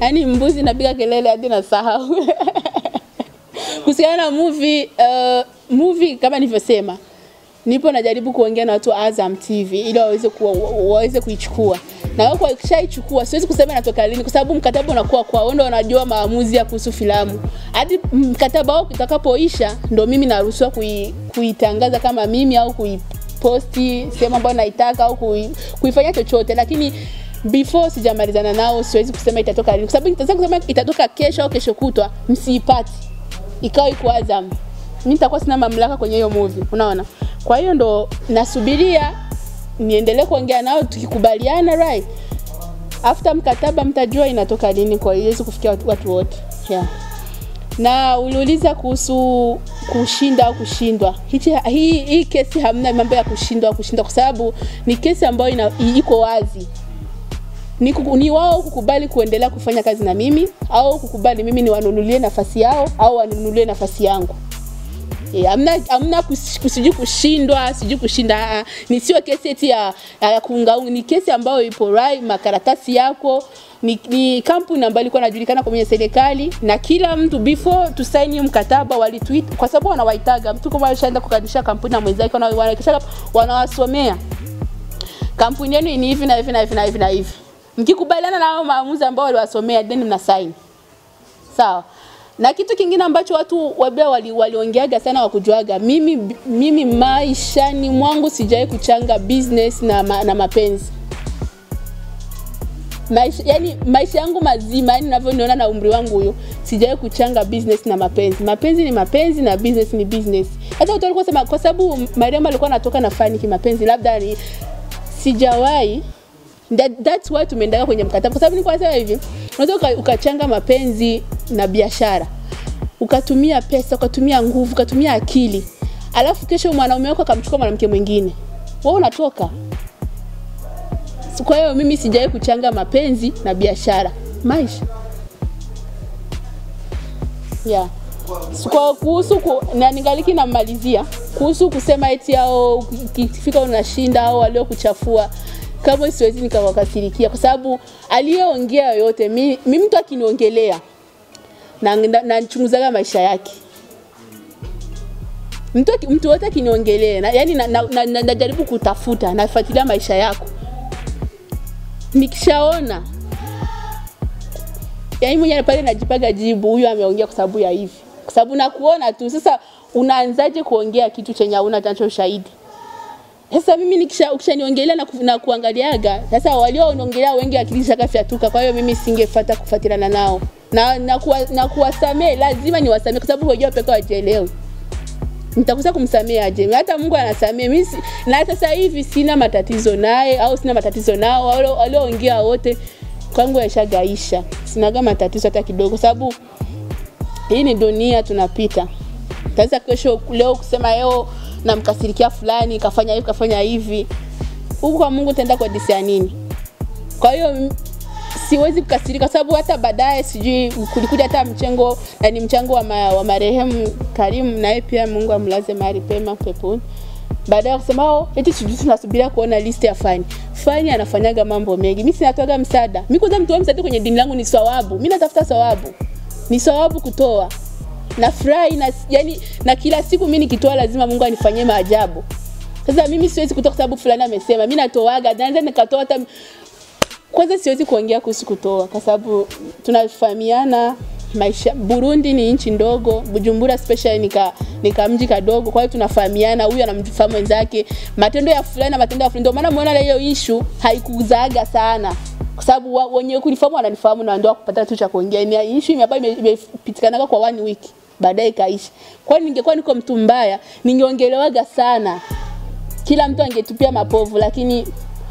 yani mbuzi napiga kelele hadi nasahau. Kuhusiana na movie kama nilivyosema nipo najaribu kuongea na watu wa Azam TV ili waweze kuichukua. Na wao wakishaichukua siwezi kusema natoka lini kwa sababu mkataba unakuwa kwa wao ndio wanajua maamuzi ya kuhusu filamu. Hadi mkataba wao utakapoisha ndio mimi naruhusiwa kuitangaza kama mimi au kuiposti sehemu ambayo naitaka au kuifanya chochote, lakini before sijamalizana nao siwezi kusema itatoka lini kwa sababu nitaweza kusema itatoka kesho au kesho kutwa msiipati. Ikawa iko Azam. Mimi nitakuwa sina mamlaka kwenye hiyo movie, unaona? Kwa hiyo ndo nasubiria niendelee kuongea nao tukikubaliana right. After mkataba mtajua inatoka lini kwa hiyo kufikia watu wote. Yeah. Na uliuliza kuhusu kushinda au kushindwa. Hii kesi hamna mambo ya kushindwa au kushinda kwa sababu ni kesi ambayo iko wazi. Ni wao kukubali kuendelea kufanya kazi na mimi au kukubali mimi niwanunulie nafasi yao au wanunulie nafasi yangu. Hamna kushindwa, sijui kushinda. Ni sio kesi eti ya kuungaunga, ni kesi ambayo ipo right, makaratasi yako ni kampuni ambayo ilikuwa inajulikana kwenye serikali na kila mtu before to sign mkataba walitweet kwa sababu wanawaitaga mtu kama alishaenda kukadisha kampuni na mwenzake wanawasomea kampuni yenu ni hivi na hivi na hivi na hivi na hivi. Mkikubaliana na hao maamuzi ambao waliwasomea then mna sign. Sawa. Na kitu kingine ambacho watu wabia waliongeaga sana wakujuaga mimi maishani mwangu sijawahi kuchanga business na mapenzi. Maisha yangu mazima yani ninavyoniona na umri wangu huyo sijawahi kuchanga business na mapenzi. Mapenzi ni mapenzi na business ni business. Hata utakuwa sema kwa sababu Mariam alikuwa anatoka na Fani kimapenzi, labda ni sijawahi. That's why tumeenda kwenye mkataba, kwa sababu nilikuwa nasema hivi, unaweza ukachanga mapenzi na biashara, ukatumia pesa, ukatumia nguvu, ukatumia akili, alafu kesho mwanaume wako akamchukua mwanamke mwingine, wewe unatoka. Kwa hiyo mimi sijawahi kuchanga mapenzi na biashara maisha. Yeah. Kwa kuhusu na ningaliki namalizia kuhusu kusema eti hao kifika unashinda au walio kuchafua, kama siwezi nikawakasirikia kwa sababu aliyeongea yote mimi mtu akiniongelea na nachunguzaga maisha yake. Mtu wote akiniongelea yani najaribu kutafuta, nafuatilia maisha yako. Nikishaona yani mwenyewe pale najipaga jibu, huyu ameongea kwa sababu ya hivi. Kwa sababu nakuona tu, sasa unaanzaje kuongea kitu chenye huna nacho ushahidi? Sasa mimi ukishaniongelea na kuangaliaga, sasa walioongelea wengi akili shakafyatuka. Kwa hiyo mimi singefuata kufuatiliana nao. Na kuwasamea lazima niwasamee kwa sababu hojao pekao hajielewi. Nitakosa kumsamea aje? Hata Mungu anasamea. Mimi na sasa hivi sina matatizo naye au sina matatizo nao, walioongea wote kwangu yashagaisha. Sinaga matatizo hata kidogo sababu hii ni dunia tunapita. Sasa kesho leo kusema leo namkasirikia fulani kafanya hivi. Huko kwa Mungu tenda kwa disia nini? Kwa hiyo siwezi kukasirika sababu hata baadaye sijui kulikuja hata mchango wa marehemu Karim, naye pia Mungu amlaze mahali pema peponi. Baadaye kusema eti sijui tunasubiria kuona list ya Fani anafanyaga mambo mengi. Mimi sinatoaga msaada. Mimi kwanza mtu wa msaada kwenye dini langu ni thawabu. Mimi natafuta thawabu. Ni thawabu kutoa. Na furahi na kila siku mimi nikitoa lazima Mungu anifanyie maajabu. Sasa mimi siwezi kutoa sababu fulani amesema. Mimi natoaga, naanza nikatoa hata kwanza siwezi kuongea kuhusu kutoa kwa sababu tunafahamiana maisha. Burundi ni nchi ndogo, Bujumbura special nika mji kadogo, kwa hiyo tunafahamiana, huyu anamfahamu wenzake. Matendo ya fulani na matendo ya fulani, ndio maana muona hiyo issue haikuzaga sana. Kwa sababu wenyewe kunifahamu wananifahamu na ndio kupata tu cha kuongea. Ni issue imepitikana kwa 1 week baadaye kaisha. Kwa hiyo ningekuwa niko mtu mbaya, ningeongelewaga sana. Kila mtu angetupia mapovu, lakini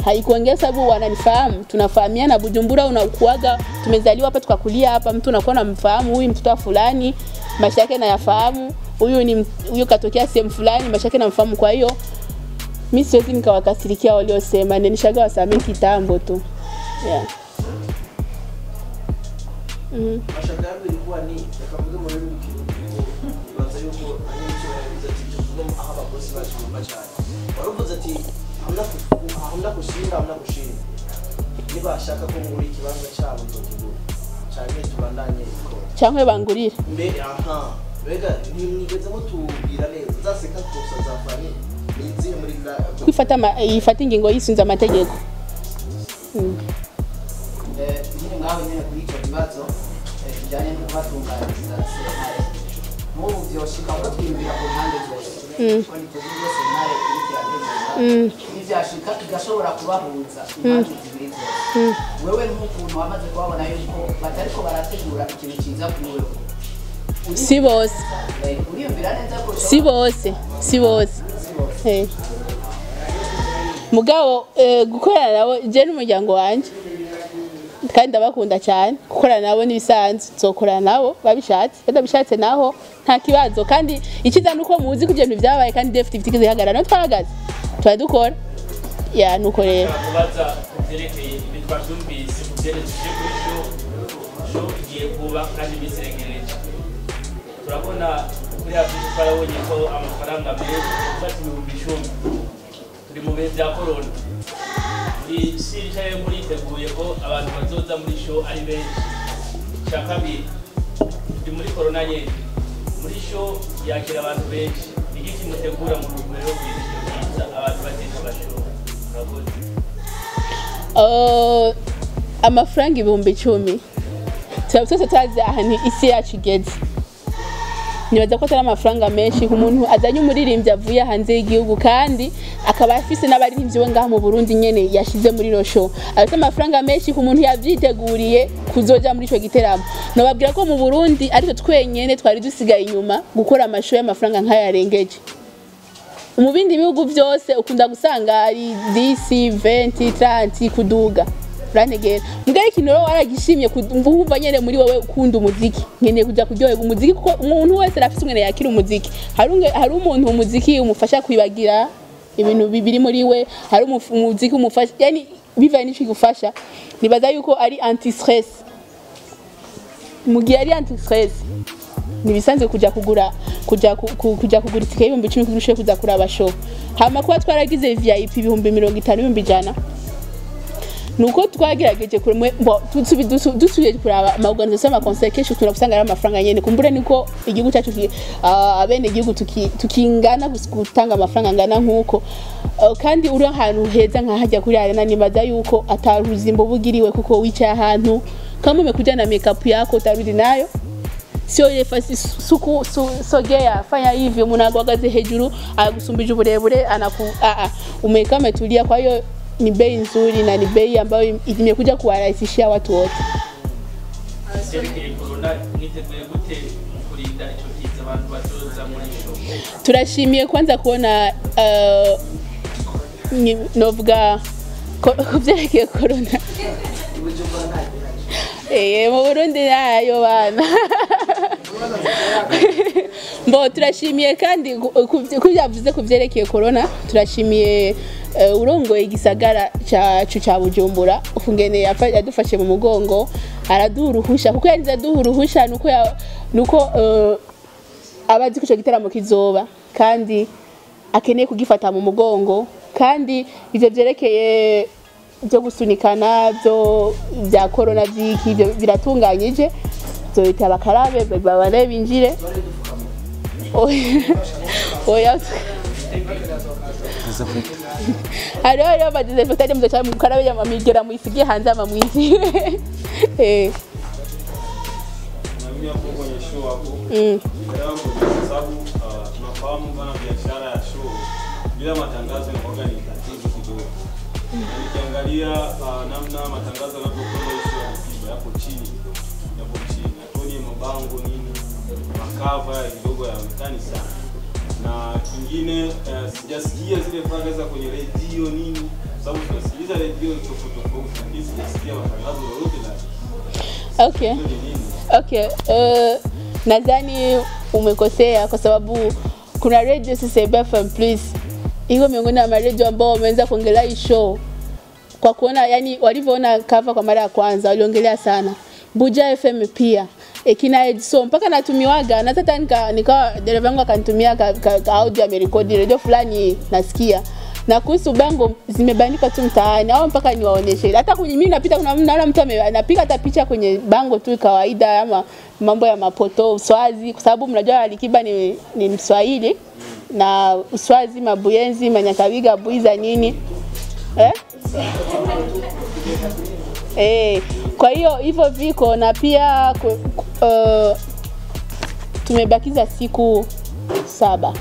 haikuongea sababu wananifahamu. Tunafahamiana Bujumbura, unakuaga tumezaliwa hapa tukakulia hapa, mtu unakuwa unamfahamu huyu mtoto fulani, maisha yake nayafahamu. Huyu katokea sehemu fulani, maisha yake namfahamu. Kwa hiyo mimi siwezi nikawakasirikia waliosema, nishaga wasamee kitambo tu. Yeah. Mashaka yangu ilikuwa ni kama mwe kwanza yuko ananicho tuvuga hapa bosi wa machana. Waravuze ati hamna kushinda. Niba ashaka ko muri kibanza cyabo nzokigura. Cyane tubandanye iko. Cyangwe bangurira. Bega nigeze mutubira neza. Zaseka kosa za Fani. Niziye muri ifata ingingo yisunza amategeko. Ngaho nyine kuri icyo kibazo kijyanye no kubatunganyiriza sentare mu byoshika ko twiyumvira ku mpande zose ko ni tuzi sentare iri ibyashika igashobora kubahuza impande zibiri zose. Wewe nk'umuntu wamaze kubabona yuko batariko barategura ikintu cyiza kuri wewe, si bose uriyumvira neza ko si bose mugabo gukorana nabo je n'umuryango wanje kandi ndabakunda cyane, gukorana nabo nibisanzwe, nzokorana nabo babishatse, badabishatse naho nta kibazo. Kandi ikiza nuko muzi ko ibintu byabaye kandi def tifite kizihagarara no twahagaze twadukora ya nuko rero kubaza kuterekeye ibitwa byumvise kubyerekeje kuri show igiye kuba kandi biserengereje. Turabona kuri hafi twarabonye ko amafaranga menshi ufata 10,000 turi mu bihe bya corona. Sirije muriteguye ko abantu bazoza muri show ari benshi. Cyakabiri turi muri corona nyene, muri show yakira abantu benshi. Igiki mutegura mu rugero rw'ibyiza abantu bateka bashow. Amafaranga 10,000 twese twazi ahantu isi yacu igeze. nibaza ko atari amafaranga menshi ku muntu azanye umuririmbyi avuye hanze y'igihugu kandi akaba afise n'abaririmbyi we ngaha mu Burundi nyene yashize muri no show afite amafaranga menshi ku muntu yavyiteguriye kuzoja muri ico giteramo nobabwira ko mu Burundi ariko twenyene twari dusigaye inyuma gukora amashow y'amafaranga nk'aya yarengeje mu bindi bihugu byose ukunda gusanga ari 10 20 30 kuduga ranegera mbwa ikintu rero waragishimye kumva nyene muri wowe ukunda umuziki nkene kuja kuryohera umuziki kuko umuntu wese arafise umwene yakira umuziki hari umuntu umuziki umufasha kwibagira ibintu bibiri muri we hari umuziki umufasha yani bivaye n'icyo gufasha nibaza yuko ari anti stress mugihe ari anti stress nibisanzwe kujya kugura itike y'ibihumbi 10 kurushe kuza kuraba show hama kuba twaragize VIP ibihumbi 50 100 nuko twagerageje kuremwe dusubiye kuraba amaorganisation ama concert kenshi turagusanga ari amafaranga nyene kumbure niko igihugu cyacu abene igihugu tukingana gutanga amafaranga ngana nkuko kandi uri ahantu heza nka hajya kuri arena nibaza yuko ataruzimbo bugiriwe kuko wicaye ahantu kama umekujana makeup yako utarudi nayo sio ile fasi suku sogea fanya hivi munagwagaze hejuru agusumbije uburebure umeka umetulia kwa hiyo ni bei nzuri na ni bei ambayo imekuja kuwarahisishia watu wote. Turashimiye kwanza kuona novuga kuvyerekeye corona. Mu Burundi nayo bana. Mbo turashimiye kandi kuvyavuze kuvyerekeye corona turashimiye urongoye igisagara ca Bujumbura ufungene yadufashe mu mugongo araduruhusha kuko yariza duhuruhusha nuko abazi ko giteramo kizoba kandi akeneye kugifata mu mugongo kandi ivyo vyerekeye byo gusunikana bya corona vyiki biratunganyije zoita bakarabe babare binjire oya Hariho bagize fotade mu cyane mukarabe ya mamigera mu isigiye hanze amamwizi Mimi hapo kwenye show hapo. Kwa sababu tunafahamu bana biashara ya show bila matangazo inakuwa ni tatizo kidogo. Nikiangalia namna matangazo yanavyokwenda show yapo chini. Yapo chini. Kwenye mabango nini makava kidogo yaonekani sana. Na kingine sijasikia zile faraga za kwenye radio nini sababu tunasikiliza radio tofauti lakini sijasikia matangazo yoyote na Okay, nadhani umekosea kwa sababu kuna radio sasa FM Please. Hiyo miongoni mwa radio ambao wameanza kuongelea hii show. Kwa kuona yani walivyoona cover kwa mara ya kwanza waliongelea sana. Buja FM pia. Kina Edson mpaka natumiwaga na hata nikawa dereva wangu akanitumia ka audio amerekodi radio fulani nasikia. Na kuhusu bango zimebandikwa tu mtaani au mpaka niwaoneshe. Hata kwenye mimi napita kuna naona mtu anapiga hata picha kwenye bango tu kawaida ama mambo ya mapoto Uswazi kwa sababu mnajua Alikiba ni Mswahili na Uswazi Mabuyenzi Manyakabiga Buiza nini kwa hiyo hivyo viko na pia tumebakiza siku 7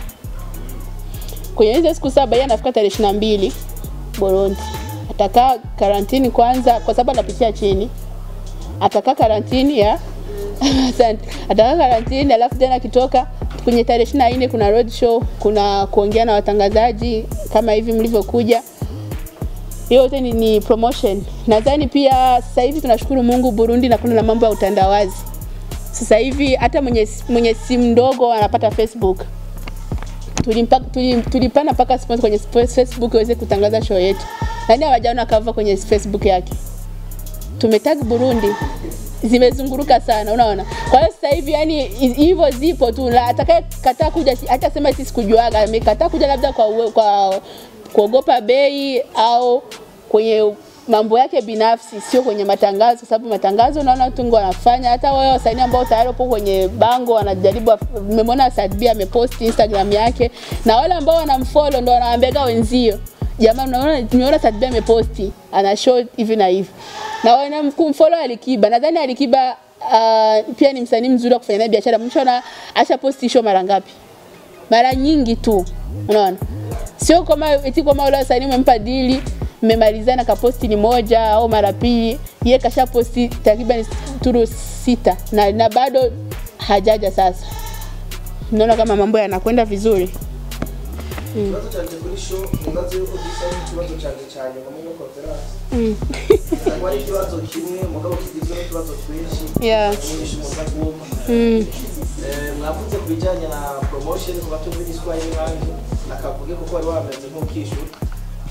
kwenye hizo siku 7 yeye anafika tarehe 22 Burundi atakaa karantini kwanza kwa sababu anapitia chini atakaa karantini ya asante atakaa karantini alafu tena kitoka kwenye tarehe 24 kuna road show kuna kuongea na watangazaji kama hivi mlivyokuja hiyo yote ni promotion nadhani pia sasa hivi tunashukuru Mungu Burundi na kuna mambo ya utandawazi sasa hivi hata mwenye simu ndogo anapata Facebook tulipana paka sponsor kwenye Facebook waweze kutangaza show yetu nani hawajaona cover kwenye Facebook yake tumetag Burundi zimezunguruka sana unaona kwa hiyo sasa hivi yani hivyo zipo tu atakaye kataa kuja hata sema sisi kujuaga amekataa kuja labda kwa kuogopa bei au kwenye mambo yake binafsi sio kwenye matangazo sababu matangazo naona watu wanafanya hata wao wasanii ambao tayari wapo kwenye bango wanajaribu mmemwona Sadbi amepost Instagram yake na wale ambao wanamfollow ndio wanaambia wenzio jamaa nimeona Sadbi ameposti ana show hivi na hivi na wana kumfollow Alikiba nadhani Alikiba pia ni msanii mzuri wa kufanya naye biashara. Mchona asha posti show mara ngapi? Mara nyingi tu. Unaona? Sio kama eti kama wale wasanii umempa dili, mmemalizana ka posti ni moja au mara pili, yeye kasha posti takriban turu 6 na bado hajaja sasa. Unaona kama mambo yanakwenda vizuri. Ikibazo cyane kuri show mugaze yuko gisaba ikibazo cyane mu conference. Wari ikibazo kimwe mugabo kigizwe n'utubazo twinshi. Yeah. Mwavuze kubijanye na promotion ku batumvira Iswahili hanze nakavuge kuko wari wameze nk'ukishu.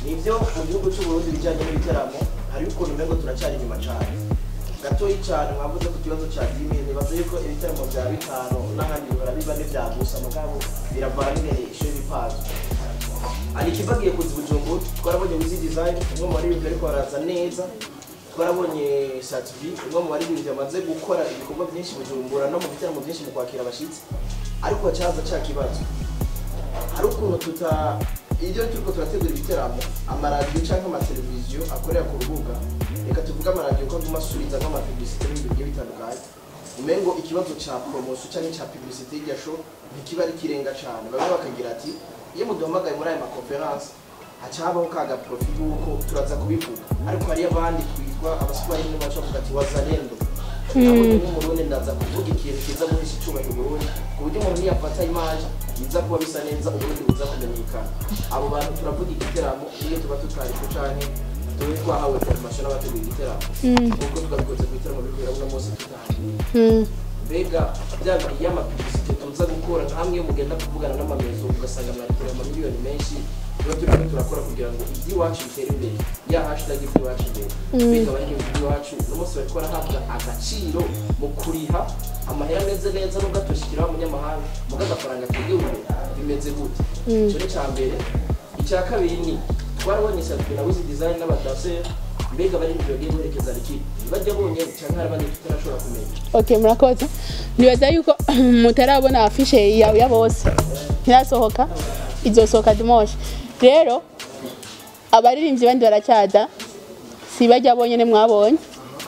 Nivyo mu gihugu cy'u Burundi bijanye n'ibiteramo hari ukuntu mbego turacyari nyuma cyane. Gatoyi cyane mwavuze ku kibazo cya dimi nibaze yuko ibiteramo bya bitano n'ahandi barabiba n'ibyagusa mugabo biravana n'ingene isho bipazo. Ari kibagiye kuzi Bujumbura twarabonye wizi design umwe mu bari ariko baraza neza twarabonye Satvi umwe mu bari byamaze gukora ibikorwa byinshi Bujumbura no mu bitaramo byinshi mu kwakira abashitsi ariko cyaza cya kibazo hari ukuntu iyo turiko turategura ibiteramo amaradiyo cyangwa amateleviziyo akorera ku rubuga reka tuvuga amaradiyo ko agumasubiza nk'amapublicité n'ibintu bigiye bitandukanye umengo ikibazo cya promotion cyangwa cya publicité y'irya show ntikiba ari kirenga cyane bamwe bakagira ati iyo muduhamagaye muri aya makonference hacabaho kaga profit uko turaza kubivuga ariko hari abandi twitwa abaswahili n'abacho kuvuga ati wazalendo mu Burundi ndaza kuvuga ikintu kiza muri iki cyubahiro Burundi ku buryo umuntu yafata image iza kuba bisa neza Uburundi buza kumenyekana abo bantu turavuga igiteramo iyo tuba tutari kucanye tuwe twahawe information n'abateguye igiteramo kuko tugabikoze ku giteramo bikwira no munsi tutangiye bega byaba y'amapublicité tuza gukora hamwe mugenda kuvugana n'amamezo ugasanga mwaritera miliyoni menshi turakora kugira ngo iby'iwacu bitere imbere ya hashtag iby'iwacu imbere bega bari iby'iwacu n'umunsi barikora habwa agaciro mu kuriha amahera meze neza no gatoshikira umunyamahanga mugaza faranga tugiwe bimeze gute cyo ni cyambere icya kabiri ni twarabonye Satvi na wizi design n'abadanser mbega bari ibyo guherekeza riki bajya bonye cyangwa hari abandi tutarashobora kumenya. Okay, murakoze. Nibaza yuko mutarabona afishe ya bose ntirasohoka izosohoka dimanche. Rero abaririmbyi bandi baracyaza si bajya bonyene mwabonye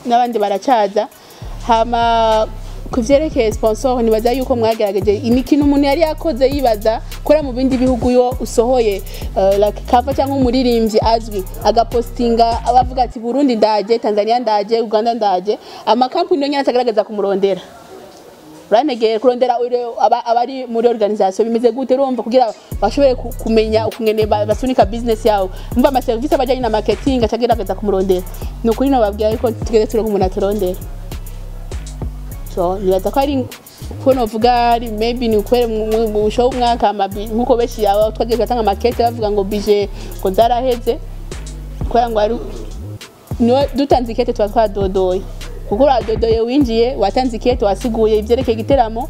n'abandi baracyaza hama kuvyerekeye sponsor nibaza yuko mwagerageje imikino umuntu yari yakoze yibaza kora mu bindi bihugu yo usohoye like cover cyangwa umuririmbyi azwi agapostinga abavuga ati Burundi ndaje, Tanzania ndaje, Uganda ndaje, amakampuni nyine atagaragaza kumurondera uranegeye kurondera abari muri organisation bimeze gute urumva kugira bashobore kumenya ukungene basunika business yawo umva ama service abajanye na marketing atagerageza kumurondera nukuri no babwira yuko tugeze turo kumuntu aturondera. So nibaza ko ari ko novuga maybe ni ukwere mu show umwaka amabi nkuko beshi yawe twagiye gatanga market bavuga ngo budget ngo zaraheze kwera ngo ari no dutanze ikete twadodoye kuko radodoye winjiye watanze ikete wasiguye ivyerekeye giteramo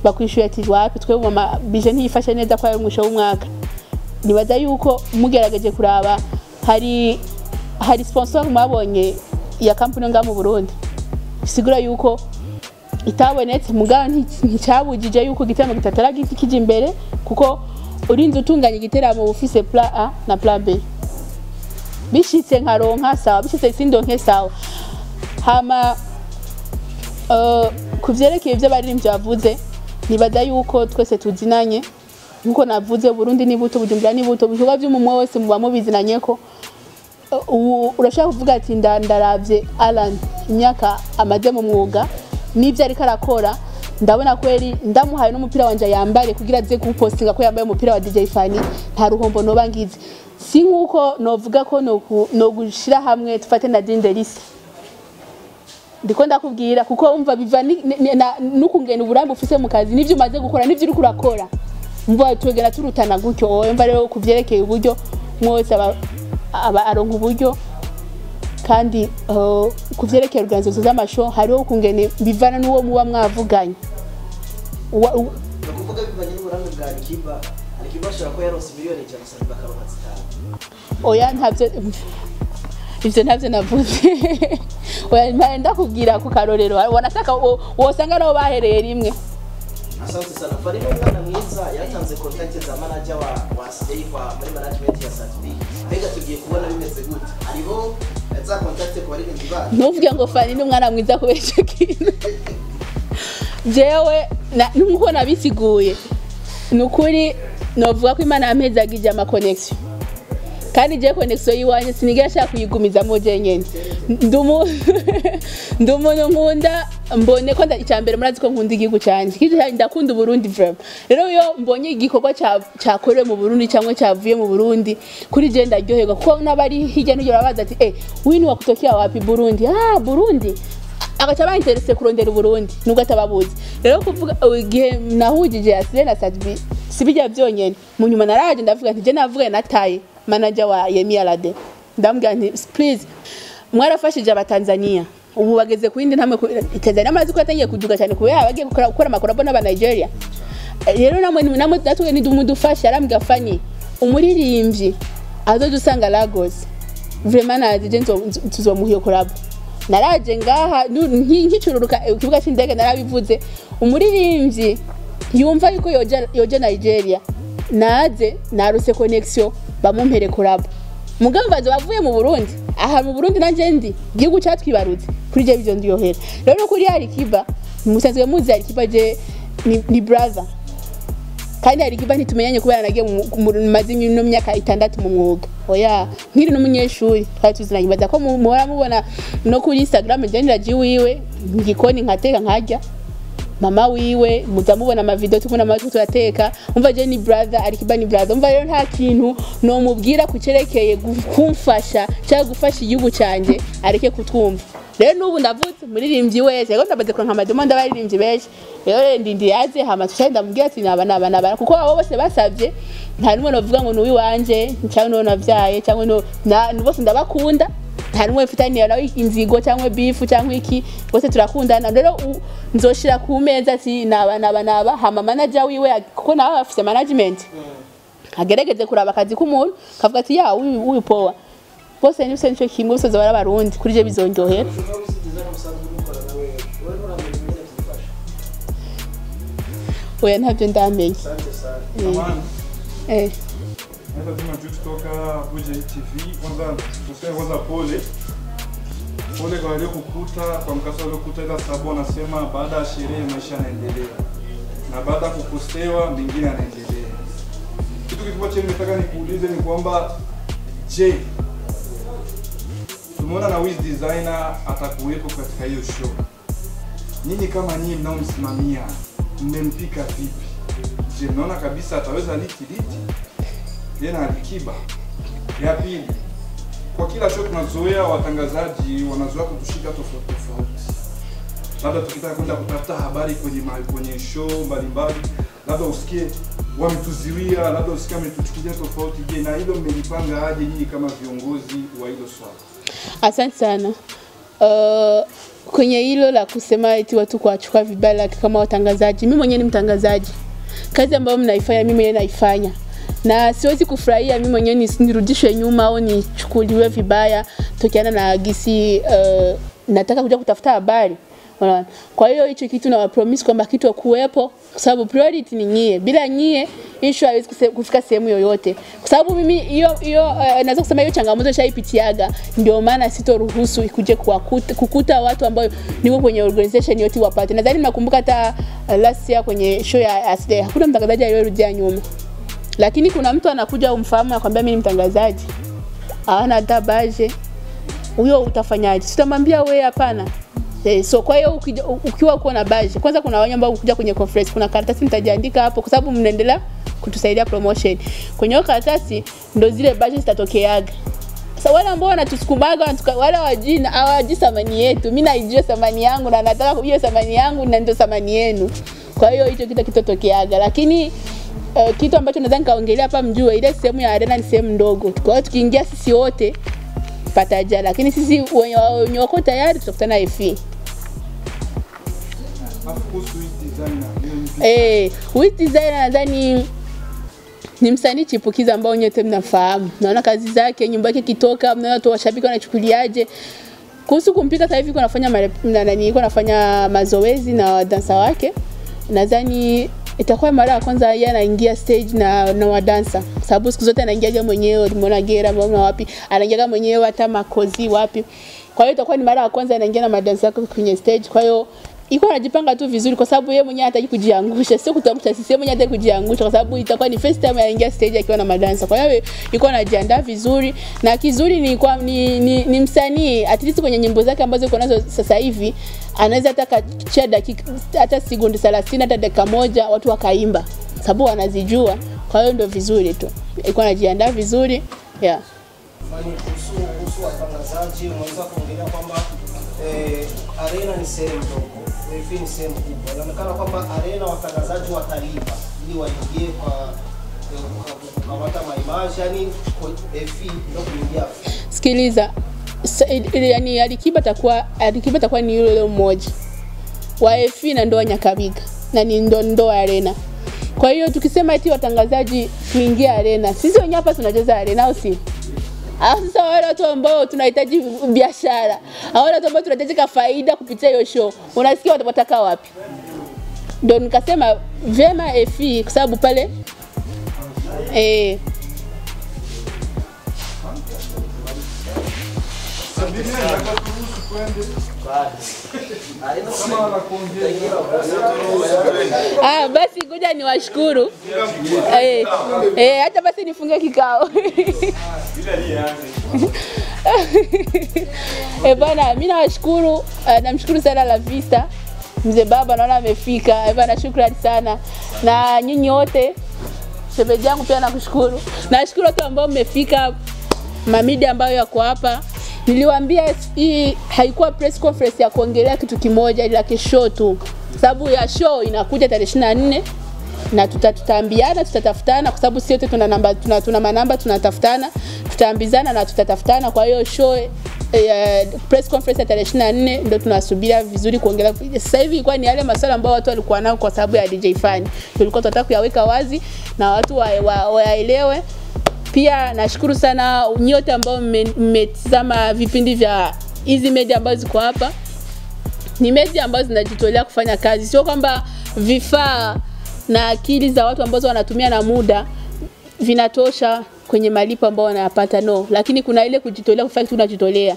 bakwishuye ati wapi twe mu budget ntiyifashe neza kwa mu show umwaka. Nibaza yuko mugerageje kuraba hari sponsor mwabonye ya company nga mu Burundi sigura yuko itabonetse mugabo nticabujije yuko giteramo gitatara gifike imbere kuko urinze utunganya igiteramo ufise plan A na plan B bishitse nkaronka sawa bishitse sindonke sawa hama kuvyerekeye ivyo baririmbye bavuze nibaza yuko twese tuzinanye nkuko navuze Burundi ni buto Bujumbura ni buto bivuga by'umumwe wese muba mubizinanye ko urashaka kuvuga ati ndaravye Alan imyaka amaze mu mwuga nivyo ariko arakora ndabona kweri ndamuhaye n'umupira wanje yambare kugira aze kupostinga ko yambaye umupira wa DJ Fani nta ruhombo no bangize si nkuko novuga ko no gushira hamwe tufate na Dindelisi ndiko ndakubwira kuko umva biva n'ukungena uburambe ufise mu kazi nivyo umaze gukora nivyo uri kurakora umva twegera turutana gutyo umva rero kuvyerekeye uburyo mwose aba aronka uburyo kandi kuvyerekeye organization z'amashow hariho ukungene bivana n'uwo muba mwavuganye kuvuga bivanye n'uburambe bwa Alikiba ashobora ko yarose miliyoni cyane cyane bakaronka zitanu. Oya ivyo ntavyo navuze oya ndakubwira ku karorero wanashaka wosanga nabo bahereye rimwe Asante sana. Farino mwana mwiza yatanze contact za manager wa Slay kwa muri management ya Satbi. Mbega tugiye kubona bimeze gute? Hariho za contact kwa bari ndiba. Nuvuge ngo Farino mwana mwiza kubera icyo kintu. Jewe nuko nabisiguye. Nukuri novuga ko Imana yampezagije ama connection. Kandi je connection yiwanye sinigera shaka kuyigumiza mo je nyene. Ndumuntu nkunda mbone ko icyambere murazi ko nkunda igihugu cyanje. Kije ndakunda Burundi vraiment. Rero yo mbonye igikorwa cyakorewe mu Burundi cyangwa cyavuye mu Burundi kuri je ndaryoherwa kuko nabari hirya no babaza ati wini wakutokea wapi Burundi? Burundi. Agacha ba interesse kurondera Burundi nubwo atababuzi. Rero kuvuga igihe nahujije Asile na Satbi sibijya byonyene. Mu nyuma naraje ndavuga nti je navuga nataye manager wa Yemi Alade ndambwira nti please mwarafashije abatanzania ubu bageze ku yindi ntamwe Tanzania amazi ko yatangiye kujuga cyane kubera bagiye gukora amakorabo n'aba Nigeria. Rero namwe natwe ni dumudufasha arambwira Fani umuririmbyi azodusanga Lagos vraiment naje tuzomuhiye korabo. Naraje ngaha nkicururuka ikibuga cy'indege narabivuze umuririmbyi yumva yuko yoje Nigeria naze naruse connection bamumpere korabo mugambazo bavuye mu Burundi aha mu Burundi nanje ndi gihugu cyatwibarutse kuri je byo ndiyohera. Rero kuri Alikiba musanzwe muzi Alikiba je ni brother kandi Alikiba ntitumenyanye kubera nagiye mu mazimi no myaka 6 mu mwuga oya nkiri n'umunyeshuri twari tuzinanye baza ko muhora mubona no kuri Instagram je ndiraji wiwe ngikoni nkateka nkarya mama wiwe muza mubona ama video tukuna amatu turateka umva je ni brother Alikiba ni brother umva rero nta kintu no mubwira kucerekeye kumfasha cyangwa gufasha igihugu cyanje areke kutwumva. Rero nubu ndavuze muririmbyi wese yego ndabaze ko nk'amadomo ndabaririmbyi beje rero ndindi yaze hama tushenda mubwira ati naba kuko abo bose basavye nta numwe novuga ngo nuwi wanje cyangwa no navyaye cyangwa no bose ndabakunda nta numwe mfitaniye nawe inzigo cyangwa beef cyangwa iki bose turakundana. Rero nzoshira ku meza ati naba hama manager wiwe kuko nawe afite management agerageze kuraba akazi k'umuntu kavuga ati ya uyu power bose ni sencho kimwe bose zabara barundi kuri je bizonjohera. Oya ntabyo ndamenye. Nenda tuma kutoka Buja TV kwanza pole kwa waliokukuta kwa mkasa waliokuta ila sababu anasema baada ya sherehe maisha yanaendelea na baada kupostewa mengine yanaendelea. Kitu kikubwa chenye nataka nikuulize ni kwamba je, tumeona na Wiz Designer atakuwepo katika hiyo show. Nyinyi kama nyinyi mnaomsimamia mmempika vipi? Je, mnaona kabisa ataweza liti? Yena Alikiba. Ya pili, kwa kila show tunazoea watangazaji wanazoea kutushika tofauti. Labda tukitaka kwenda kutafuta habari kwenye show mbalimbali, labda usikie wametuziwia, labda usikie wametuchukulia tofauti. Je, na hilo mmelipanga aje nyinyi kama viongozi wa hilo swala? Asante sana. Kwenye hilo la kusema eti watu kuachukua vibaya kama watangazaji, mimi mwenyewe ni mtangazaji. Kazi ambayo mnaifanya mimi mwenyewe naifanya. Na siwezi kufurahia mimi mwenyewe nirudishwe nyuma au nichukuliwe vibaya tokiana na gisi nataka kuja kutafuta habari. Kwa hiyo hicho kitu na promise kwamba kitu kuwepo kwa sababu priority ni nyie. Bila nyie issue haiwezi kufika sehemu yoyote. Kwa sababu mimi hiyo naweza kusema hiyo changamoto shaipitiaga ndio maana sitoruhusu ikuje kukuta watu ambao niko kwenye organization yote wapate. Nadhani nakumbuka hata last year kwenye show ya Asle hakuna mtangazaji aliyerudia nyuma. Lakini kuna mtu anakuja umfahamu akwambia mimi ni mtangazaji. Hana dabaje. Huyo utafanyaje? Sitamwambia wewe hapana. So kwa hiyo ukiwa uko na badge, kwanza kuna wanyama ambao kuja kwenye conference, kuna karatasi nitajiandika hapo kwa sababu mnaendelea kutusaidia promotion. Kwenye hiyo karatasi ndo zile badge zitatokeaga. Sasa wale ambao wanatusukumaga wale wajina hawaji thamani yetu. Mimi naijua thamani yangu na nataka kujua thamani yangu na ndio thamani yenu. Kwa hiyo hicho kitu kitatokeaga. Lakini kitu ambacho nadhani kaongelea hapa mjue ile sehemu ya arena ni sehemu ndogo. Kwa hiyo tukiingia sisi wote pataja, lakini sisi wenye wako tayari tutakutana FE. Wiz Designer nadhani ni msanii chipukiza ambao nyote mnafahamu. Naona kazi zake, nyumba yake kitoka, mnaona watu washabiki wanachukuliaje. Kuhusu kumpika sasa hivi kunafanya mazoezi na dansa wake. nadhani itakuwa mara ya kwanza yeye anaingia stage na wadansa, sababu siku zote anaingia mwenyewe, umeona Gera mbona wapi anaingia mwenyewe hata Makozi wapi. Kwa hiyo itakuwa ni mara ya kwanza anaingia na madansa yake kwenye stage. Kwa hiyo iko anajipanga tu vizuri kwa sababu yeye mwenyewe hataki kujiangusha, sio kutamka sisi, yeye mwenyewe hataki kujiangusha kwa sababu itakuwa ni first time anaingia stage akiwa na madansa. Kwa hiyo iko anajiandaa vizuri, na kizuri ni msanii at least kwenye nyimbo zake ambazo yuko nazo sasa hivi anaweza hata kachia dakika hata sekunde 30 hata dakika moja watu wakaimba sababu anazijua. Kwa hiyo ndio vizuri tu, iko anajiandaa vizuri yeah. Fani kuhusu watangazaji unaweza kuongelea kwamba arena ni sehemu ndogo, EFI ni sehemu kubwa. Inaonekana kwamba arena watangazaji watalipa ili waingie kwa kamata maimaji, yani EFI ndio kuingia. Sikiliza, yani Alikiba takuwa ni yule mmoja wa EFI na ndoa Nyakabiga na ni ndoa arena. Kwa hiyo tukisema eti watangazaji tuingie arena, sisi wenyewe hapa tunacheza arena au si? Sasa wale watu ambao tunahitaji biashara, wale watu ambao tunahitaji faida kupitia hiyo show, unasikia watapata wapi? Ndio nikasema vema EFI kwa sababu pale basi ngoja niwashukuru. Hata basi nifunge kikao. Bana mimi nawashukuru, namshukuru sana La Vista. Mzee baba naona amefika. Bana shukrani sana. Na nyinyi wote shemeji yangu pia nakushukuru. Nashukuru watu ambao mmefika, mamidi ambayo yako hapa. Niliwaambia hii haikuwa press conference ya kuongelea kitu kimoja ila kesho tu. Sababu ya show inakuja tarehe 24 na tutaambiana, tutatafutana kwa sababu sisi wote tuna namba, tuna manamba, tunatafutana, tutaambizana na tutatafutana. Kwa hiyo show press conference ya tarehe 24 ndio tunasubiria vizuri kuongelea. Sasa hivi ilikuwa ni yale masuala ambayo watu walikuwa nao kwa sababu ya DJ Fani. Tulikuwa tunataka kuyaweka wazi na watu waelewe. Pia nashukuru sana nyote ambao mmetazama vipindi vya hizi media ambazo ziko hapa. Ni media ambazo zinajitolea kufanya kazi. Sio kwamba vifaa na akili za watu ambazo wanatumia na muda vinatosha kwenye malipo ambao wanayapata, no. Lakini kuna ile kujitolea kufanya kitu tunajitolea.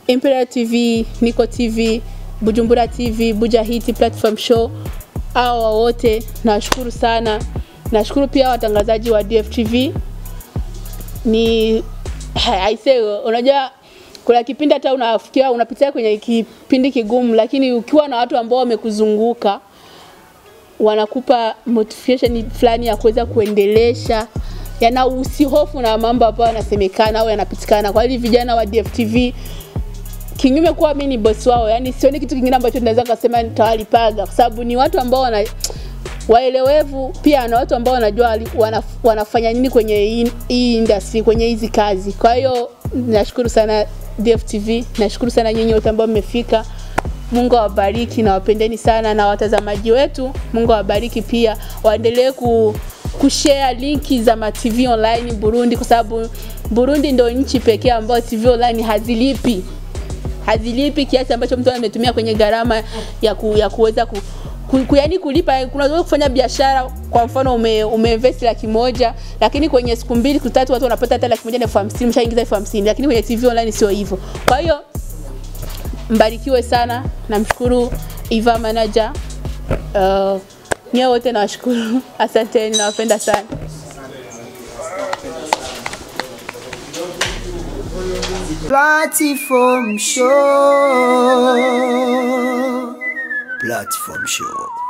Imperial TV, Niko TV, Bujumbura TV, Buja Hit Platform Show, hao wote nashukuru sana. Nashukuru pia watangazaji wa DFTV. Ni I say unajua kuna kipindi hata unafikia unapitia kwenye kipindi kigumu, lakini ukiwa na watu ambao wamekuzunguka wanakupa motivation fulani ya kuweza kuendelesha, yana usihofu na mambo ambayo yanasemekana au yanapitikana. Kwa hiyo vijana wa DFTV, kinyume kwa mimi ni boss wao, yani sioni kitu kingine ambacho tunaweza kusema nitawalipaga kwa sababu ni watu ambao waelewevu, pia na watu ambao wanajua wanafanya nini kwenye hii industry, kwenye hizi kazi. Kwa hiyo nashukuru sana DFTV, nashukuru sana nyinyi wote ambao mmefika. Mungu awabariki na wapendeni sana, na watazamaji wetu Mungu awabariki pia. Waendelee kushare linki za ma TV online Burundi kwa sababu Burundi ndio nchi pekee ambayo TV online hazilipi kiasi ambacho mtu ametumia kwenye gharama ya kuweza yani kulipa. Kuna kufanya biashara, kwa mfano umeinvest 100,000 lakini kwenye siku 2 siku 3 watu wanapata hata 150,000 mshaingiza 50,000, lakini kwenye TV online sio hivyo. Kwa hiyo mbarikiwe sana, namshukuru Eva manager. Nyote wote nawashukuru. Asanteni, nawapenda sana. Platform Show. Platform Show.